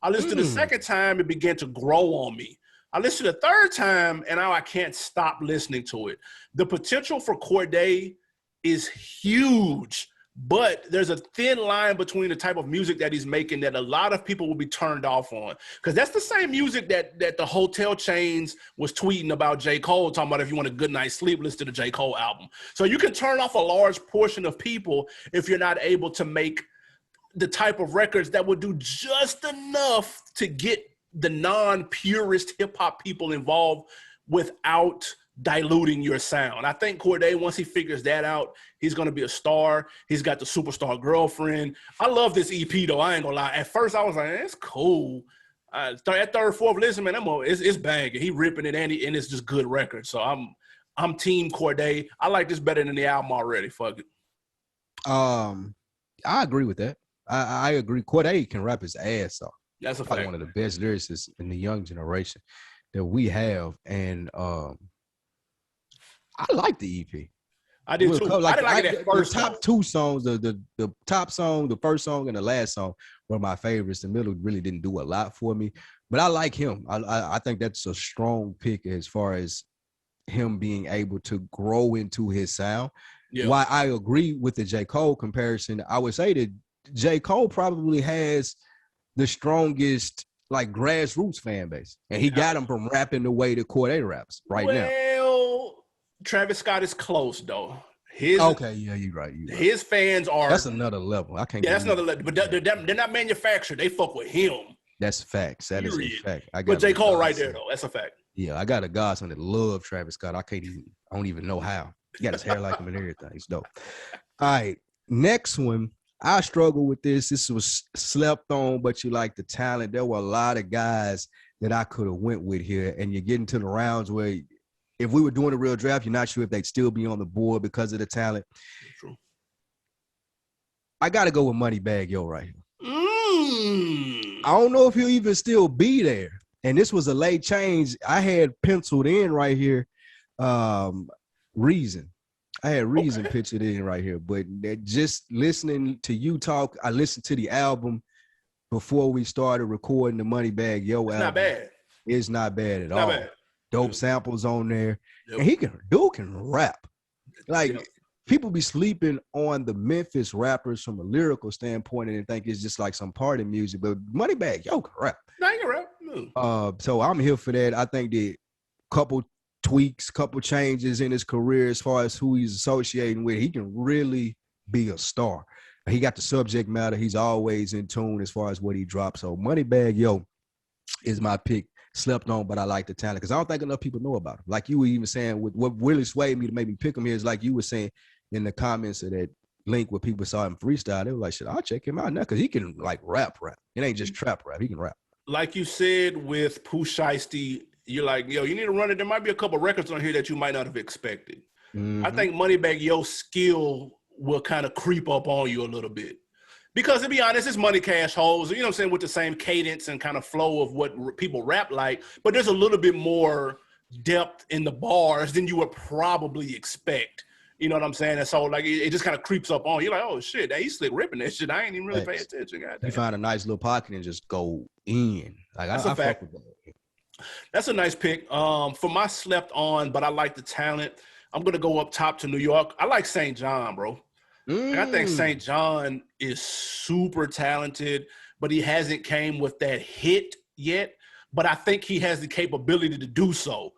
I listened to the second time, it began to grow on me. I listened to the third time, and now I can't stop listening to it. The potential for Corday is huge, but there's a thin line between the type of music that he's making that a lot of people will be turned off on. Because that's the same music that the hotel chains was tweeting about J. Cole, talking about if you want a good night's sleep, listen to the J. Cole album. So you can turn off a large portion of people if you're not able to make the type of records that would do just enough to get the non-purist hip-hop people involved without diluting your sound. I think Corday, once he figures that out, he's going to be a star. He's got the superstar girlfriend. I love this EP, though. I ain't going to lie. At first, I was like, it's cool. At third, fourth listen, man, it's banging. He ripping it, and it's just good record. So I'm team Corday. I like this better than the album already. Fuck it. I agree with that. I agree. Corday can rap his ass off. That's a probably fact. One of the best lyricists in the young generation that we have. And I like the EP. I did too. Like, I didn't like it at first. The top two songs, the top song, the first song, and the last song were my favorites. The middle really didn't do a lot for me. But I like him. I think that's a strong pick as far as him being able to grow into his sound. Yeah. While I agree with the J. Cole comparison, I would say that J. Cole probably has the strongest like grassroots fan base, and he got him from rapping the way the Cordae raps right now. Well, Travis Scott is close though. Okay, yeah, you're right. His fans are. That's another level. I can't. Yeah, that's another level. But they're not manufactured. They fuck with him. That's facts. That is a fact. But J. Cole right there though. That's a fact. Yeah, I got a godson that love Travis Scott. I don't even know how. He got his hair like him and everything. It's dope. All right, next one. I struggle with this. This was slept on, but you like the talent. There were a lot of guys that I could have went with here, and you're getting to the rounds where if we were doing a real draft, you're not sure if they'd still be on the board because of the talent. True. I got to go with Moneybagg Yo right here. I don't know if he'll even still be there. And this was a late change. I had penciled in right here Reason. I had Reason pictured in right here. But just listening to you talk, I listened to the album before we started recording the Moneybagg Yo album. Not bad. It's not bad at all. Bad. Dope samples on there. Yep. And dude can rap. Like, people be sleeping on the Memphis rappers from a lyrical standpoint and think it's just like some party music, but Moneybagg Yo can rap. No, he can rap. No. So I'm here for that. I think the couple tweaks, couple changes in his career as far as who he's associating with, he can really be a star. He got the subject matter. He's always in tune as far as what he drops. So Moneybagg Yo is my pick. Slept on, but I like the talent because I don't think enough people know about him. Like you were even saying, with what really swayed me to make me pick him here is like you were saying in the comments of that link where people saw him freestyle, they were like, shit, I'll check him out now because he can like rap. It ain't just trap rap. He can rap. Like you said with Pooh Shiesty, you're like, yo, you need to run it. There might be a couple records on here that you might not have expected. Mm-hmm. I think Moneybagg Yo's skill will kind of creep up on you a little bit. Because to be honest, it's Money Cash Holes, you know what I'm saying, with the same cadence and kind of flow of what people rap like, but there's a little bit more depth in the bars than you would probably expect. You know what I'm saying? And so, like, it just kind of creeps up on you. You're like, oh, shit, he's slick ripping that shit. I ain't even really paying attention. You find a nice little pocket and just go in. Like, That's a fact. That's a nice pick. For my slept on, but I like the talent, I'm going to go up top to New York. I like St. John, bro. I think St. John is super talented, but he hasn't came with that hit yet. But I think he has the capability to do so.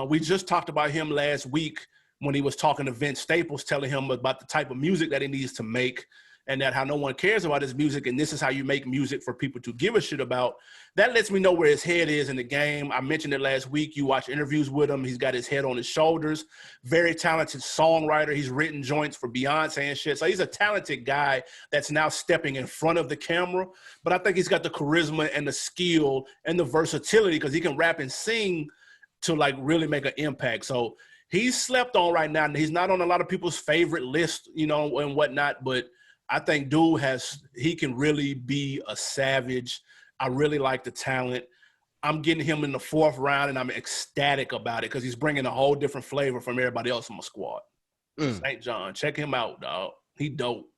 We just talked about him last week when he was talking to Vince Staples, telling him about the type of music that he needs to make and that how no one cares about his music, and this is how you make music for people to give a shit about. That lets me know where his head is in the game. I mentioned it last week. You watch interviews with him. He's got his head on his shoulders. Very talented songwriter. He's written joints for Beyonce and shit. So he's a talented guy that's now stepping in front of the camera. But I think he's got the charisma and the skill and the versatility because he can rap and sing to like really make an impact. So he's slept on right now. And he's not on a lot of people's favorite list, you know, and whatnot, but I think dude he can really be a savage. I really like the talent. I'm getting him in the 4th round, and I'm ecstatic about it because he's bringing a whole different flavor from everybody else in my squad. St. John, check him out, dog. He dope.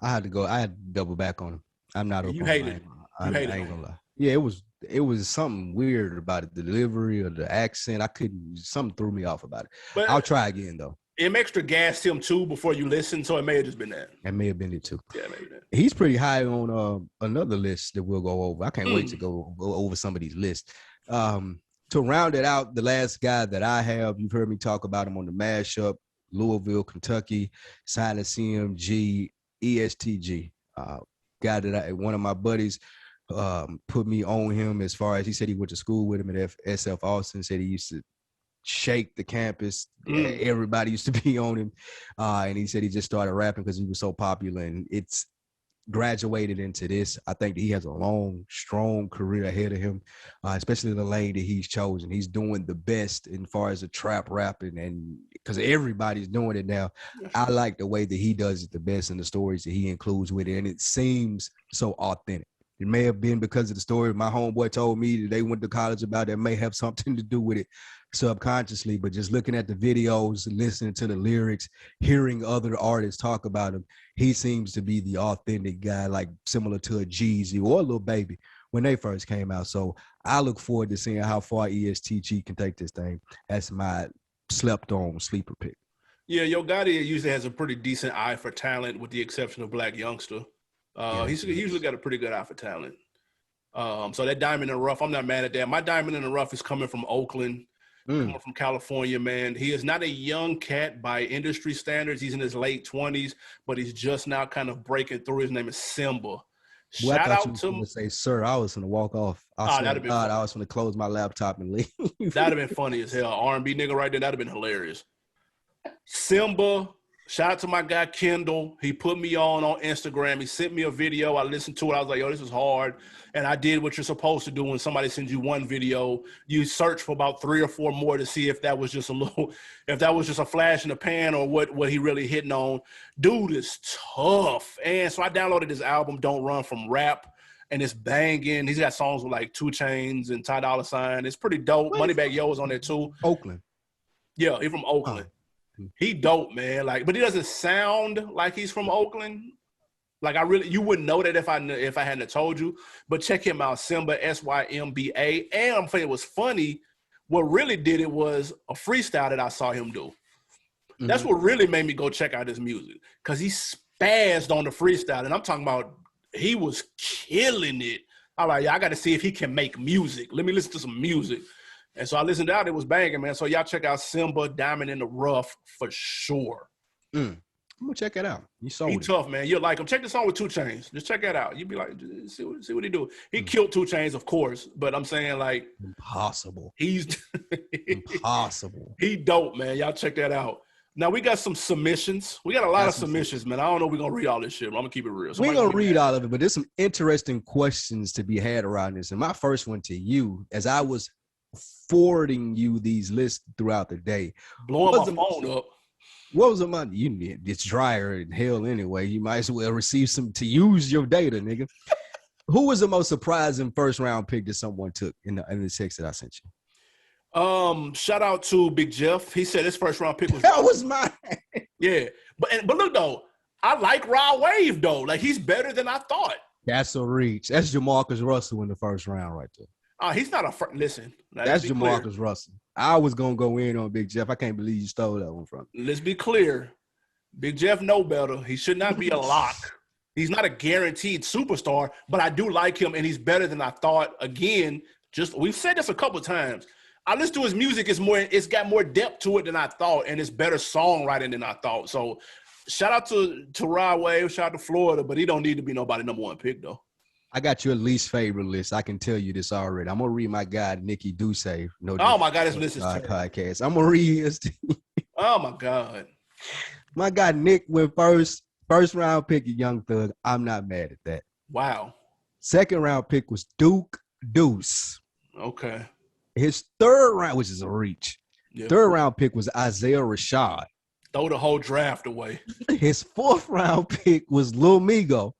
I had to double back on him. I'm not okay. You hate it. I ain't gonna lie. Yeah, it was something weird about it, the delivery or the accent. Something threw me off about it. But I'll try again though. It extra gassed him too before you listen, so it may have just been that. It may have been it too. Yeah, maybe that. He's pretty high on another list that we'll go over. I can't wait to go over some of these lists. To round it out, the last guy that I have, you've heard me talk about him on the mashup, Louisville, Kentucky, Silent CMG, ESTG. Guy that one of my buddies put me on him as far as he said he went to school with him at SF Austin, said he used to shake the campus. Everybody used to be on him. And he said he just started rapping because he was so popular, and it's graduated into this. I think that he has a long, strong career ahead of him, especially in the lane that he's chosen. He's doing the best as far as the trap rapping, and because everybody's doing it now. I like the way that he does it the best and the stories that he includes with it, and it seems so authentic. It may have been because of the story my homeboy told me that they went to college about that may have something to do with it subconsciously, but just looking at the videos, listening to the lyrics, hearing other artists talk about him, he seems to be the authentic guy, like similar to a Jeezy or a Lil Baby when they first came out. So I look forward to seeing how far ESTG can take this thing. That's my slept on sleeper pick. Yeah, Yo Gotti usually has a pretty decent eye for talent, with the exception of Black Youngster. Yeah, He's usually got a pretty good eye for talent. So that diamond in the rough, I'm not mad at that. My diamond in the rough is coming from Oakland, coming from California, man. He is not a young cat by industry standards. He's in his late 20s, but he's just now kind of breaking through. His name is Simba. Well, I Shout thought you out was to going to say, sir, I was going to walk off. that'd have been God, funny. I was going to close my laptop and leave. That'd have been funny as hell. R&B nigga right there, that'd have been hilarious. Simba, shout out to my guy Kendall. He put me on Instagram. He sent me a video. I listened to it. I was like, yo, this is hard. And I did what you're supposed to do when somebody sends you one video. You search for about 3 or 4 more to see if that was just a flash in the pan or what he really hitting on. Dude is tough. And so I downloaded this album, Don't Run From Rap, and it's banging. He's got songs with like 2 Chainz and Ty Dolla $ign. It's pretty dope. Moneybagg Yo is on there too. Oakland. Yeah, he's from Oakland. He dope, man. Like, but he doesn't sound like he's from Oakland. Like, you wouldn't know that if I hadn't told you. But check him out, Simba, Symba. And I'm saying it was funny. What really did it was a freestyle that I saw him do. That's what really made me go check out his music, because he spazzed on the freestyle, and I'm talking about he was killing it. I'm like, yeah, I got to see if he can make music. Let me listen to some music. And so I listened out. It was banging, man. So y'all check out Simba, Diamond in the Rough for sure. I'm gonna check it out. You saw it. Tough, man. You'll like him. Check the song with 2 Chainz. Just check that out. You'll be like, see what he do. He killed 2 Chainz, of course, but I'm saying, like, impossible. He's impossible. He dope, man. Y'all check that out. Now we got some submissions. We got a lot of submissions, man. I don't know if we're gonna read all this shit, but I'm gonna keep it real. We ain't gonna read all of it, but there's some interesting questions to be had around this. And my first one to you, as I was forwarding you these lists throughout the day, blowing my phone up. What was the money? It's drier than hell anyway. You might as well receive some to use your data, nigga. Who was the most surprising first round pick that someone took in the text that I sent you? Shout out to Big Jeff. He said his first round pick was that was mine. Yeah, but look though, I like Rod Wave though. Like, he's better than I thought. That's a reach. That's Jamarcus Russell in the first round right there. He's not listen. That's Jamarcus Russell. I was gonna go in on Big Jeff. I can't believe you stole that one from me. Let's be clear. Big Jeff know better. He should not be a lock. He's not a guaranteed superstar, but I do like him, and he's better than I thought. Again, we've said this a couple of times. I listen to his music. It's got more depth to it than I thought, and it's better songwriting than I thought. So shout out to Rod Wave, shout out to Florida, but he don't need to be nobody number 1 pick though. I got your least favorite list. I can tell you this already. I'm gonna read my guy Nikki Duce. Oh my God, this list is terrible. Podcast. I'm gonna read his. Oh my God. My guy Nick went first round pick of Young Thug. I'm not mad at that. Wow. Second round pick was Duke Deuce. Okay. His third round, which is a reach. Yep. Third round pick was Isaiah Rashad. Throw the whole draft away. His fourth round pick was Lil Migo.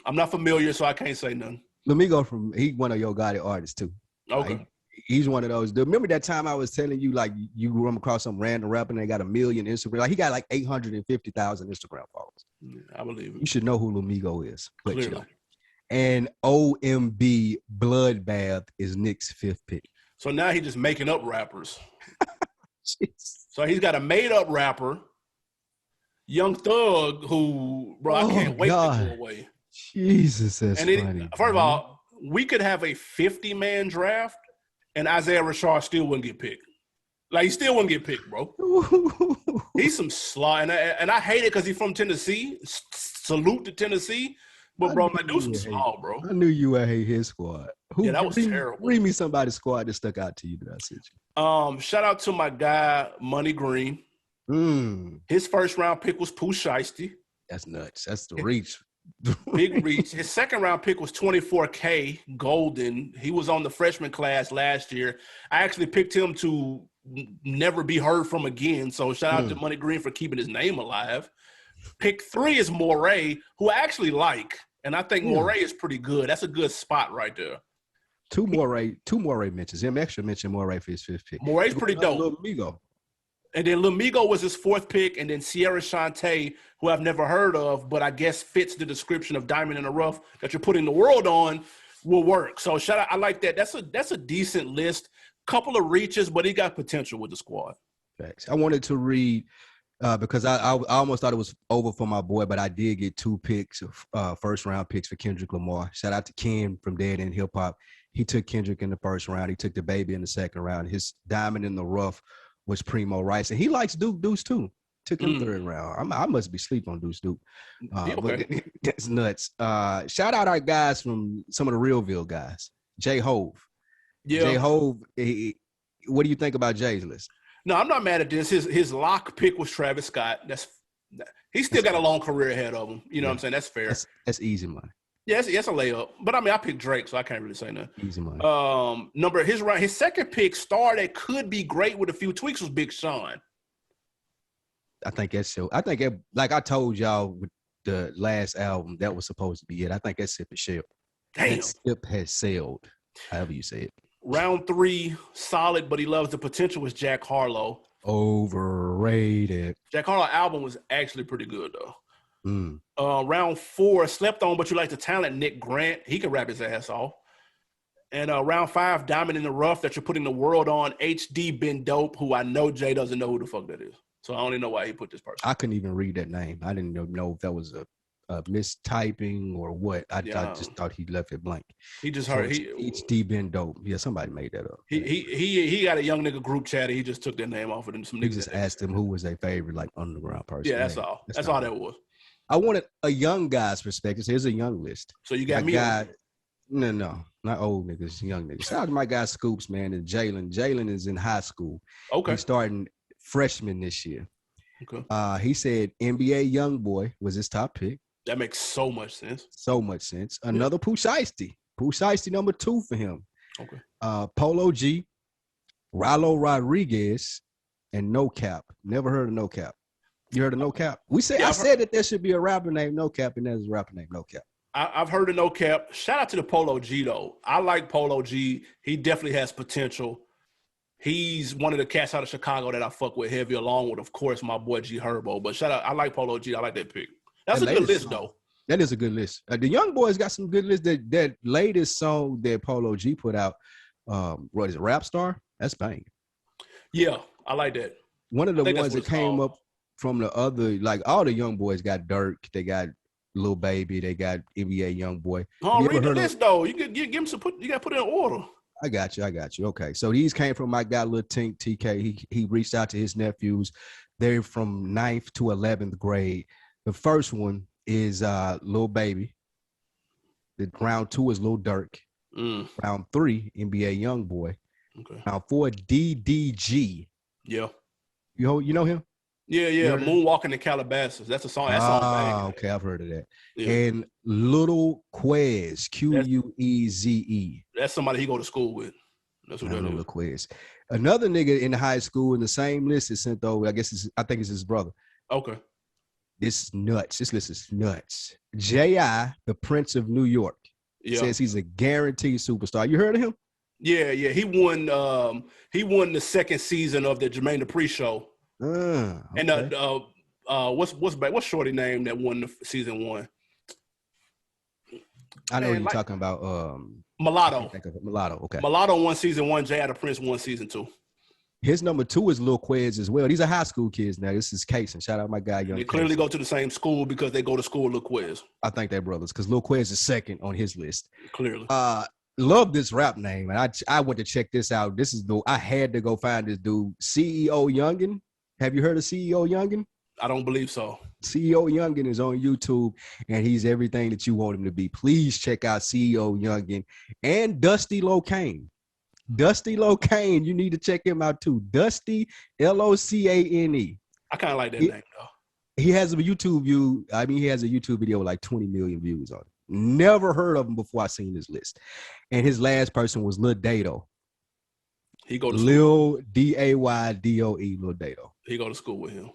I'm not familiar, so I can't say nothing. Lil Migo he one of Yo Gotti artists too. Okay. He's one of those. Remember that time I was telling you, like, you run across some random rapper and they got 1 million Instagram. Like, he got like 850,000 Instagram followers. Yeah, I believe it. You should know who Lil Migo is. But clearly. You know. And OMB Bloodbath is Nick's 5th pick. So now he's just making up rappers. So he's got a made-up rapper, Young Thug, who, bro, I can't wait to go away. Jesus, that's funny. First of all, we could have a 50-man draft, and Isaiah Rashad still wouldn't get picked. Like, he still wouldn't get picked, bro. He's some slaw, and I hate it because he's from Tennessee. Salute to Tennessee. But, bro, man, do some slaw, bro. I knew you would hate his squad. Yeah, that was terrible. Read me somebody's squad that stuck out to you that I sent you. Shout out to my guy, Money Green. His first round pick was Pooh Shiesty. That's nuts. That's the reach. Big reach. His second round pick was 24K Golden. He was on the freshman class last year. I actually picked him to never be heard from again. So shout out to Money Green for keeping his name alive. Pick 3 is Moray, who I actually like. And I think Moray is pretty good. That's a good spot right there. Two Moray mentions. Him extra mentioned Moray for his 5th pick. Moray's pretty dope. Lil Migo. And then Lil Migo was his 4th pick, and then Sierra Shantae, who I've never heard of, but I guess fits the description of Diamond in the Rough that you're putting the world on, will work. So shout out, I like that. That's a decent list. Couple of reaches, but he got potential with the squad. Facts. I wanted to read Because I almost thought it was over for my boy, but I did get 2 picks, first round picks for Kendrick Lamar. Shout out to Ken from Dead End Hip Hop. He took Kendrick in the first round. He took the baby in the second round. His diamond in the rough was Primo Rice, and he likes Deuce too. Took him third round. I must be asleep on Deuce. Okay. But that's nuts. Shout out our guys from some of the Realville guys. J Hove. Yeah. J Hove. What do you think about Jay's list? No, I'm not mad at this. His lock pick was Travis Scott. He's still got a long career ahead of him. You know what I'm saying? That's fair. That's easy money. Yeah, it's a layup. But I mean, I picked Drake, so I can't really say nothing. Easy money. His second pick, star that could be great with a few tweaks, was Big Sean. I think that's so. I think like I told y'all with the last album, that was supposed to be it. I think that ship is sailed. Damn. That ship has sailed. However you say it. Round 3, solid, but he loves the potential, was Jack Harlow. Overrated. Jack Harlow album was actually pretty good though. Round 4, slept on, but you like the talent, Nick Grant. He can rap his ass off. And round 5, diamond in the rough that you're putting the world on, HD Been Dope, who I know Jay doesn't know who the fuck that is. So I don't even know why he put this person. I couldn't even read that name. I didn't know if that was a mistyping or what. I just thought he left it blank. He just heard HD Been Dope. Yeah, somebody made that up. He got a young nigga group chat. He just took their name off of them. Some he niggas just asked him who was their favorite like underground person. Yeah, that's all. That's all that was. I wanted a young guy's perspective. So here's a young list. So you got me. No, not old niggas, young niggas. Shout out to my guy Scoops, man, and Jalen. Jalen is in high school. Okay. He's starting freshman this year. Okay. He said NBA Youngboy was his top pick. That makes so much sense. So much sense. Another Pooh Shiesty. Pooh Shiesty number 2 for him. Okay. Polo G, Rallo Rodriguez, and No Cap. Never heard of No Cap. You heard of No Cap? I said that there should be a rapper named No Cap, and there's a rapper named No Cap. I've heard of No Cap. Shout out to the Polo G though. I like Polo G. He definitely has potential. He's one of the cats out of Chicago that I fuck with heavy, along with, of course, my boy G Herbo. But shout out, I like Polo G. I like that pick. That's a good list, though. That is a good list. The Young Boys got some good lists. That latest song that Polo G put out, what is it, Rap Star? That's bang. Yeah, I like that. One of the ones that came up from the other, like all the Young Boys got Dirk, they got Lil Baby, they got NBA Young Boy. Oh, read the list, though. You got to put it in order. I got you. Okay, so these came from my guy Lil Tink TK. He reached out to his nephews. They're from 9th to 11th grade. The first one is Lil Baby. The round 2 is Lil Durk. Round 3, NBA Young Boy. Okay. Round 4, DDG. Yeah. You know him? Yeah. Moonwalking in Calabasas. That's a song. That's song. Okay, I've heard of that. Yeah. And Little Quez, Queze. That's somebody he go to school with. That's what that is. Little Quez. Another nigga in high school in the same list is sent over. I think it's his brother. Okay. This is nuts. This list is nuts. J.I., the Prince of New York, says he's a guaranteed superstar. You heard of him? Yeah. He won the second season of the Jermaine Dupri show. Okay. And what's shorty name that won the season 1? I know what you're talking about. Mulatto. Mulatto. Okay. Mulatto won season 1. J.I. the Prince won season 2. His number 2 is Lil Quez as well. These are high school kids now. This is Case, and shout out my guy Young. They clearly go to the same school because they go to school with Lil Quez. I think they're brothers because Lil Quez is second on his list. Clearly. Love this rap name, and I went to check this out. I had to go find this dude, CEO Youngin. Have you heard of CEO Youngin? I don't believe so. CEO Youngin is on YouTube, and he's everything that you want him to be. Please check out CEO Youngin and Dusty Locane. Dusty Locane, you need to check him out too. Dusty, Locane. I kind of like that name though. He has a YouTube view. I mean, he has a YouTube video with like 20 million views on it. Never heard of him before I seen this list. And his last person was Lil Dato. He go to Lil Daydoe, Lil Dato. He go to school with him.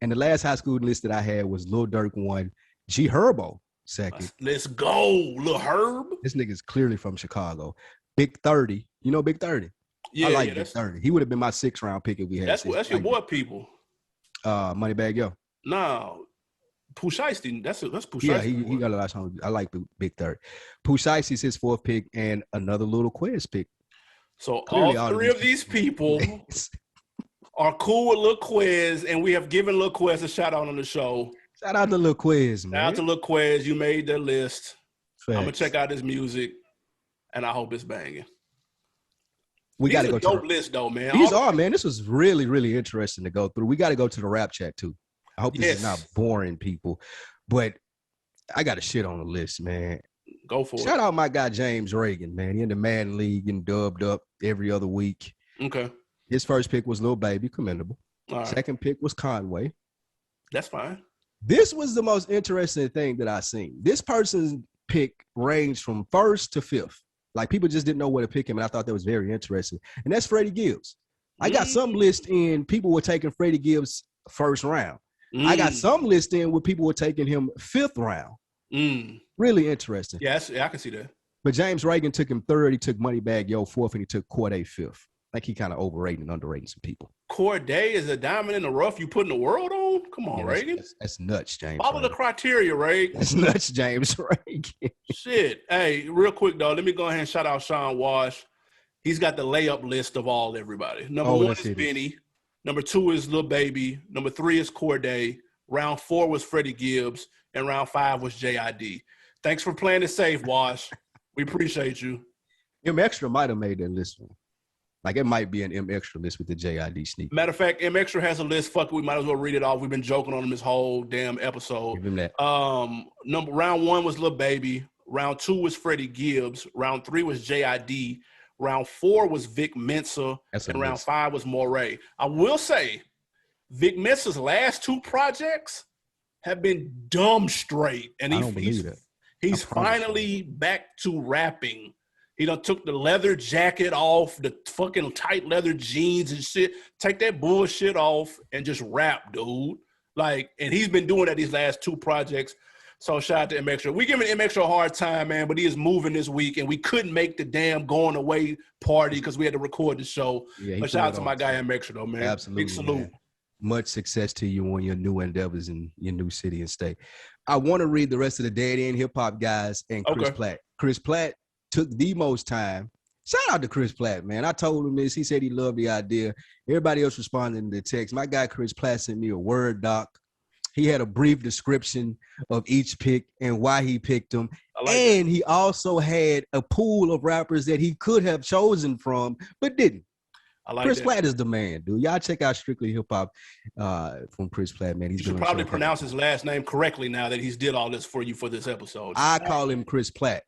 And the last high school list that I had was Lil Durk 1, G Herbo 2nd. Let's go, Lil Herb. This nigga's clearly from Chicago. Big 30. You know Big 30? Yeah, I like Big 30. He would have been my 6th round pick if we had. That's your boy people. Moneybag Yo. No. Pooh Shiesty. That's Pooh Shiesty. Yeah, he got a lot of songs. I like Big 30. Pooh Shiesty's his 4th pick and another Little Quez pick. So clearly all 3 of these people are cool with Lil Quiz, and we have given Lil Quiz a shout out on the show. Shout out to Lil Quiz, man. Shout out to Lil Quiz. You made the list. Facts. I'm gonna check out his music, and I hope it's banging. We got to go to dope list though, man. These are, man. This was really, really interesting to go through. We got to go to the rap chat too. I hope this is not boring, people. But I got to shit on the list, man. Go for it. Shout out my guy James Reagan, man. He in the Madden League getting dubbed up every other week. Okay. His first pick was Lil Baby, commendable. All right. Second pick was Conway. That's fine. This was the most interesting thing that I seen. This person's pick ranged from first to fifth. Like, people just didn't know where to pick him, and I thought that was very interesting. And that's Freddie Gibbs. I got some list in people were taking Freddie Gibbs first round. I got some list in where people were taking him fifth round. Really interesting. Yes, yeah, I can see that. But James Reagan took him third. He took Moneybagg Yo fourth, and he took Corday fifth. Like, he kind of overrated and underrated some people. Corday is a diamond in the rough you putting the world on? Come on, Reagan. That's nuts, James. Follow the criteria, Reagan. That's nuts, James Reagan. Shit. Hey, real quick, though, let me go ahead and shout out Sean Wash. He's got the layup list of all everybody. Number one is Benny. Number two is Lil Baby. Number three is Corday. Round four was Freddie Gibbs. And round five was JID. Thanks for playing it safe, Wash. We appreciate you. M Extra might have made that list. Like, it might be an M Extra list with the JID sneak. Matter of fact, M Extra has a list. Fuck it, we might as well read it off. We've been joking on him this whole damn episode. Give him that. Round one was Lil Baby. Round two was Freddie Gibbs. Round three was JID. Round four was Vic Mensa. And round five was Moray. I will say, Vic Mensa's last two projects have been dumb straight. And he's finally back to rapping. He done took the leather jacket off, the fucking tight leather jeans and shit. Take that bullshit off and just rap, dude. Like, and he's been doing that these last two projects. So shout out to M Extra. We giving M Extra a hard time, man, but he is moving this week, and we couldn't make the damn going away party because we had to record the show. Yeah, but shout out to my guy M Extra, though, man. Absolutely. Big salute. Man. Much success to you on your new endeavors in your new city and state. I want to read the rest of the Dead End Hip Hop guys and Chris Platt. Chris Platt took the most time. Shout out to Chris Platt, man. I told him this. He said he loved the idea. Everybody else responded in the text. My guy Chris Platt sent me a Word doc. He had a brief description of each pick and why he picked them. And he also had a pool of rappers that he could have chosen from, but didn't. Chris Platt is the man, dude. Y'all check out Strictly Hip Hop from Chris Platt, man. You should probably pronounce his last name correctly now that he's did all this for you for this episode. I call him Chris Platt.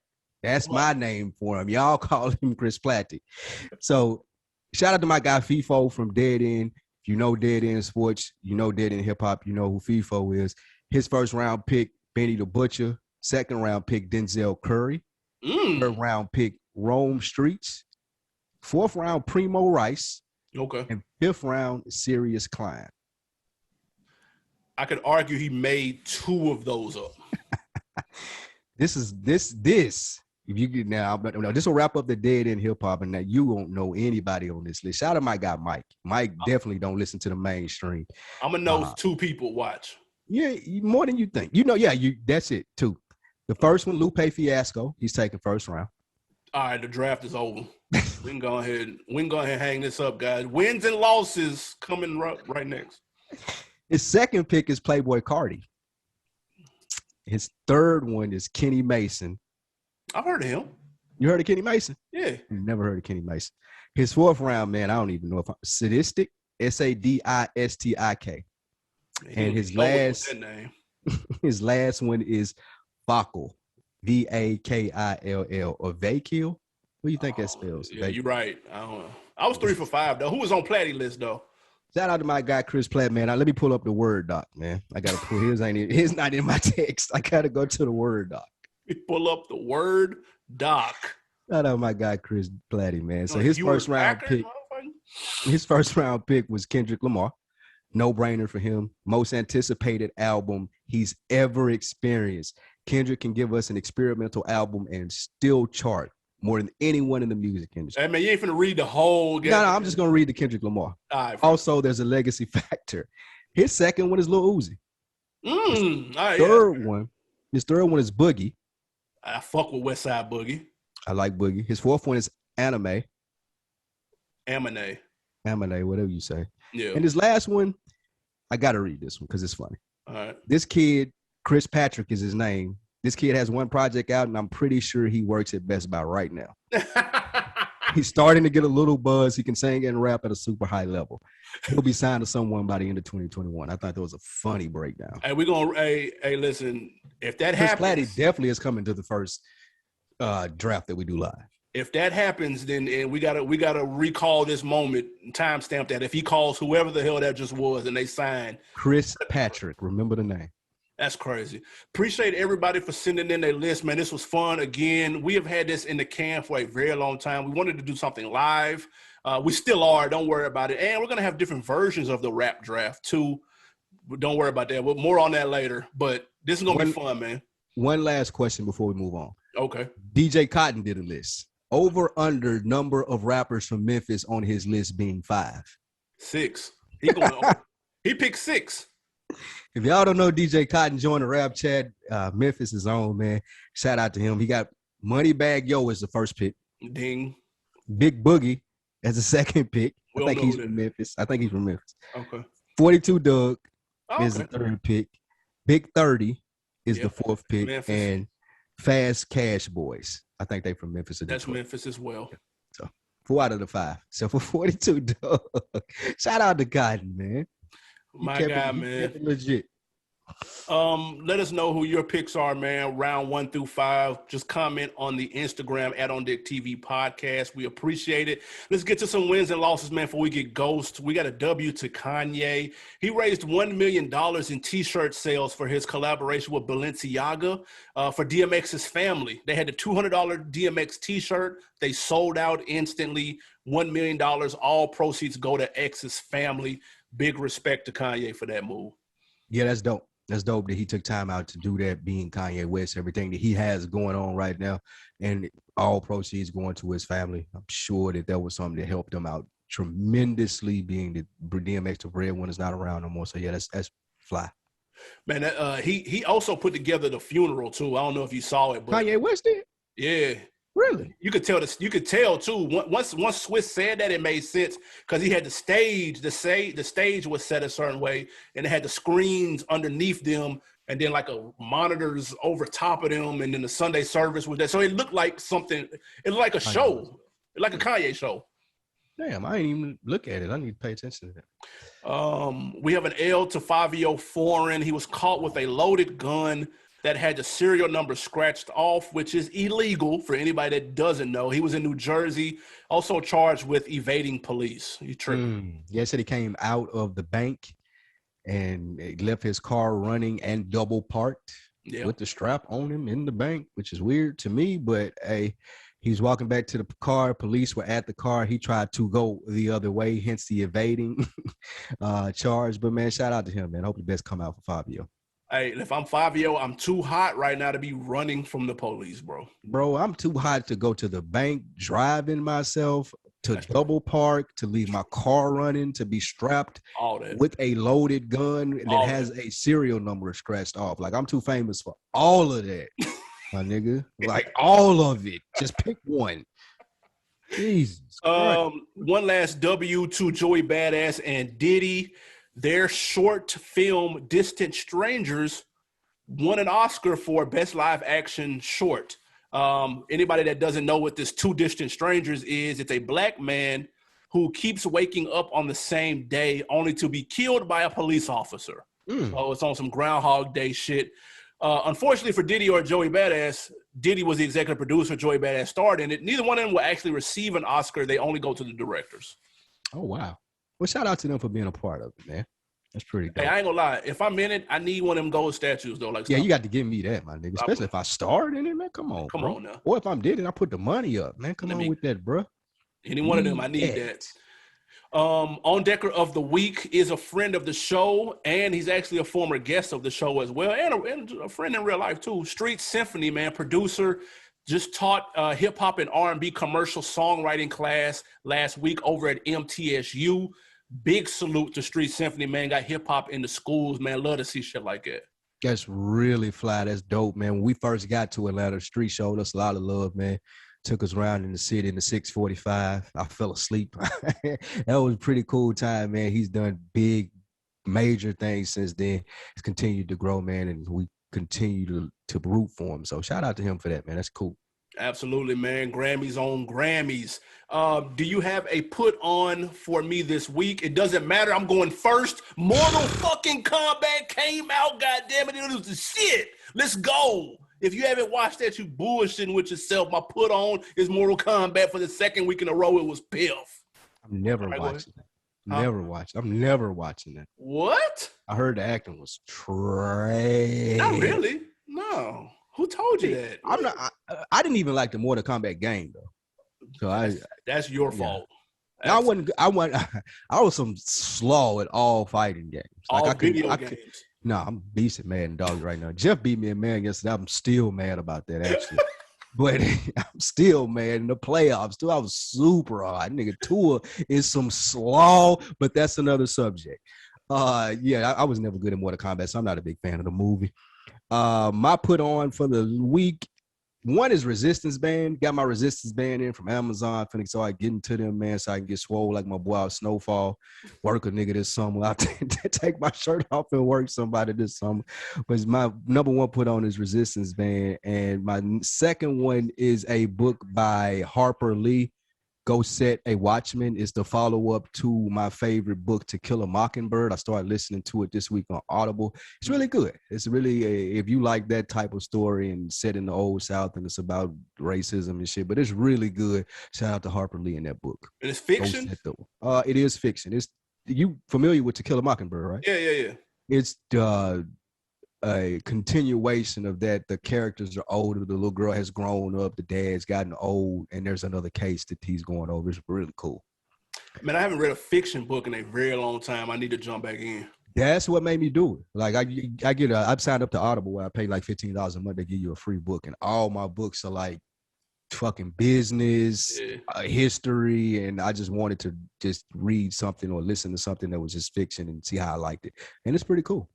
That's my name for him. Y'all call him Chris Platty. So shout out to my guy FIFO from Dead End. If you know Dead End Sports, you know Dead End Hip Hop, you know who FIFO is. His first round pick, Benny the Butcher. Second round pick, Denzel Curry. Third round pick, Rome Streets. Fourth round, Primo Rice. Okay. And fifth round, Sirius Klein. I could argue he made two of those up. This. If you get now, this will wrap up the Dead End Hip Hop, and now you won't know anybody on this list. Shout out to my guy Mike. Mike definitely don't listen to the mainstream. I'm gonna know two people watch. Yeah, more than you think. That's it too. The first one, Lupe Fiasco. He's taking first round. All right, the draft is over. We can go ahead and hang this up, guys. Wins and losses coming right next. His second pick is Playboy Cardi. His third one is Kenny Mason. I've heard of him. You heard of Kenny Mason? Yeah. Never heard of Kenny Mason. His fourth round, man, I don't even know if I'm Sadistic, Sadistik. And his last one is Vakill, Vakill, or Vakill. What do you think that spells? Yeah, you're right. I don't know. I was 3 for 5 though. Who was on Platty list though? Shout out to my guy Chris Platt, man. Let me pull up the Word doc, man. I gotta pull his not in my text. I gotta go to the Word doc. Pull up the Word doc. Shout out to my guy Chris Platty, man. So his first round pick was Kendrick Lamar. No brainer for him. Most anticipated album he's ever experienced. Kendrick can give us an experimental album and still chart more than anyone in the music industry. Hey, man, you ain't finna read the whole game. No, I'm just going to read the Kendrick Lamar. All right, also, there's a legacy factor. His second one is Lil Uzi. His third one is Boogie. I fuck with Westside Boogie. I like Boogie. His fourth one is Anime, Amine, whatever you say. Yeah. And this last one, I got to read this one because it's funny. All right. This kid, Chris Patrick is his name. This kid has one project out, and I'm pretty sure he works at Best Buy right now. He's starting to get a little buzz. He can sing and rap at a super high level. He'll be signed to someone by the end of 2021. I thought that was a funny breakdown. Hey, we're gonna listen. If that Chris happens, Platty definitely is coming to the first draft that we do live. if that happens, then we gotta recall this moment and timestamp that. If he calls whoever the hell that just was and they sign Chris Patrick, remember the name. That's crazy. Appreciate everybody for sending in their list, man. This was fun. Again, we have had this in the can for a very long time. We wanted to do something live. We still are. Don't worry about it. And we're going to have different versions of the rap draft, too. Don't worry about that. More on that later. But this is going to be fun, man. One last question before we move on. Okay. DJ Cotton did a list. Over under number of rappers from Memphis on his list being 5. 6. He picked 6. If y'all don't know DJ Cotton, join the rap chat. Memphis is on, man. Shout out to him. He got Moneybag Yo as the first pick. Ding. Big Boogie as the second pick. I think he's from Memphis. Okay. 42 Doug is the third pick. Big 30 is the fourth pick. Memphis. And Fast Cash Boys. I think they from Memphis. That's Memphis as well. So 4 out of the 5. So for 42 Doug, shout out to Cotton, man. My guy, man. Legit. Let us know who your picks are, man. Round 1 through 5. Just comment on the Instagram at OndeckTV Podcast. We appreciate it. Let's get to some wins and losses, man, before we get ghost. We got a W to Kanye. He raised $1 million in T-shirt sales for his collaboration with Balenciaga for DMX's family. They had the $200 DMX T-shirt. They sold out instantly. $1 million. All proceeds go to X's family. Big respect to Kanye for that move. Yeah, that's dope. That's dope that he took time out to do that, being Kanye West, everything that he has going on right now, and all proceeds going to his family. I'm sure that was something that helped him out tremendously, being that DMX the breadwinner is not around no more. So, yeah, that's fly. Man, he also put together the funeral, too. I don't know if you saw it. But Kanye West did? Yeah. Really? You could tell this. You could tell too. Once Swiss said that, it made sense because he had the stage. The stage was set a certain way, and it had the screens underneath them, and then like a monitors over top of them, and then the Sunday service was there. So it looked like something. It looked like a show, like a Kanye show. Damn, I didn't even look at it. I need to pay attention to that. We have an L to Fivio Foriegn. He was caught with a loaded gun that had the serial number scratched off, which is illegal for anybody that doesn't know. He was in New Jersey, also charged with evading police. He tripped. Yeah, said he came out of the bank and left his car running and double parked with the strap on him in the bank, which is weird to me. But hey, he was walking back to the car. Police were at the car. He tried to go the other way, hence the evading charge. But man, shout out to him, man. Hope the best come out for Fabio. Hey, if I'm Fivio, I'm too hot right now to be running from the police, bro. Bro, I'm too hot to go to the bank, driving myself, to double park, to leave my car running, to be strapped with a loaded gun that has a serial number scratched off. Like, I'm too famous for all of that, my nigga. Like, all of it. Just pick one. Jesus Christ. One last W to Joey Badass and Diddy. Their short film, Distant Strangers, won an Oscar for Best Live Action Short. Anybody that doesn't know what this Two Distant Strangers is, it's a black man who keeps waking up on the same day only to be killed by a police officer. So it's on some Groundhog Day shit. Unfortunately for Diddy or Joey Badass, Diddy was the executive producer, Joey Badass starred in it. Neither one of them will actually receive an Oscar. They only go to the directors. Oh, wow. Well, shout out to them for being a part of it, man. That's pretty dope. Hey, I ain't gonna lie. If I'm in it, I need one of them gold statues, though. Like, yeah, you got to give me that, my nigga. Especially if I starred in it, man. Come on, Come on now. Or if I'm dead and I put the money up, man. Come on with that, bro. Any one of them, I need that. On Decker of the Week is a friend of the show, and he's actually a former guest of the show as well, and a friend in real life, too. Street Symphony, man, producer. Just taught hip-hop and R&B commercial songwriting class last week over at MTSU. Big salute to Street Symphony, man. Got hip-hop in the schools, man. Love to see shit like that. That's really fly. That's dope, man. When we first got to Atlanta, Street showed us a lot of love, man. took us around in the city in the 645. I fell asleep. That was a pretty cool time, man. He's done big, major things since then. He's continued to grow, man, and we continue to root for him. So shout out to him for that, man. That's cool. Absolutely, man. Grammys on Grammys. Do you have a put on for me this week? It doesn't matter. I'm going first. Mortal fucking Kombat came out. God damn it. It was the shit. Let's go. If you haven't watched that, you bullshitting with yourself. My put on is Mortal Kombat for the second week in a row. It was piff. I'm never watching that. Never watched. I'm never watching that. What? I heard the acting was trash. Not really. No. Who told you that? I'm not. I didn't even like the Mortal Kombat game though. So that's your fault. I was some slaw at all fighting games. All video games. No, I'm decent mad and dog right now. Jeff beat me in man yesterday. I'm still mad about that actually. But I'm still mad in the playoffs too. I was super hard. Nigga, Tua is some slaw, but that's another subject. I was never good at Mortal Kombat, so I'm not a big fan of the movie. My put on for the week, one is resistance band. Got my resistance band in from Amazon. Finna so I get into them, man, so I can get swole like my boy out Snowfall. Work a nigga this summer. I'll take my shirt off and work somebody this summer. But my number one put on is resistance band. And my second one is a book by Harper Lee. Go Set a Watchman. Is the follow-up to my favorite book, To Kill a Mockingbird. I started listening to it this week on Audible. It's really good. It's really, if you like that type of story and set in the Old South and it's about racism and shit, but it's really good. Shout out to Harper Lee in that book. And it's fiction? It is fiction. You familiar with To Kill a Mockingbird, right? Yeah. It's a continuation of that. The characters are older. The little girl has grown up. The dad's gotten old, and there's another case that he's going over. It's really cool. Man, I haven't read a fiction book in a very long time. I need to jump back in. That's what made me do it. Like I've signed up to Audible where I pay like $15 a month to give you a free book, and all my books are like fucking business, history, and I just wanted to just read something or listen to something that was just fiction and see how I liked it, and it's pretty cool.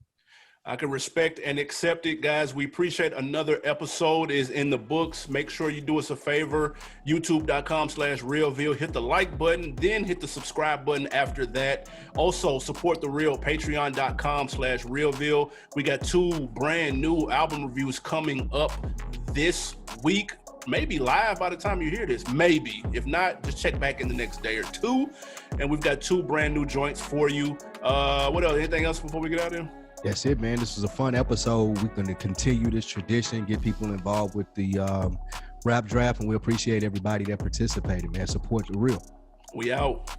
I can respect and accept it, guys. We appreciate another episode is in the books. Make sure you do us a favor, youtube.com/RealVille. Hit the like button, then hit the subscribe button after that. Also, support The Real, patreon.com/RealVille. We got 2 brand new album reviews coming up this week. Maybe live by the time you hear this, maybe. If not, just check back in the next day or 2. And we've got 2 brand new joints for you. What else? Anything else before we get out there? That's it, man. This was a fun episode. We're going to continue this tradition, get people involved with the rap draft, and we appreciate everybody that participated, man. Support The Real. We out.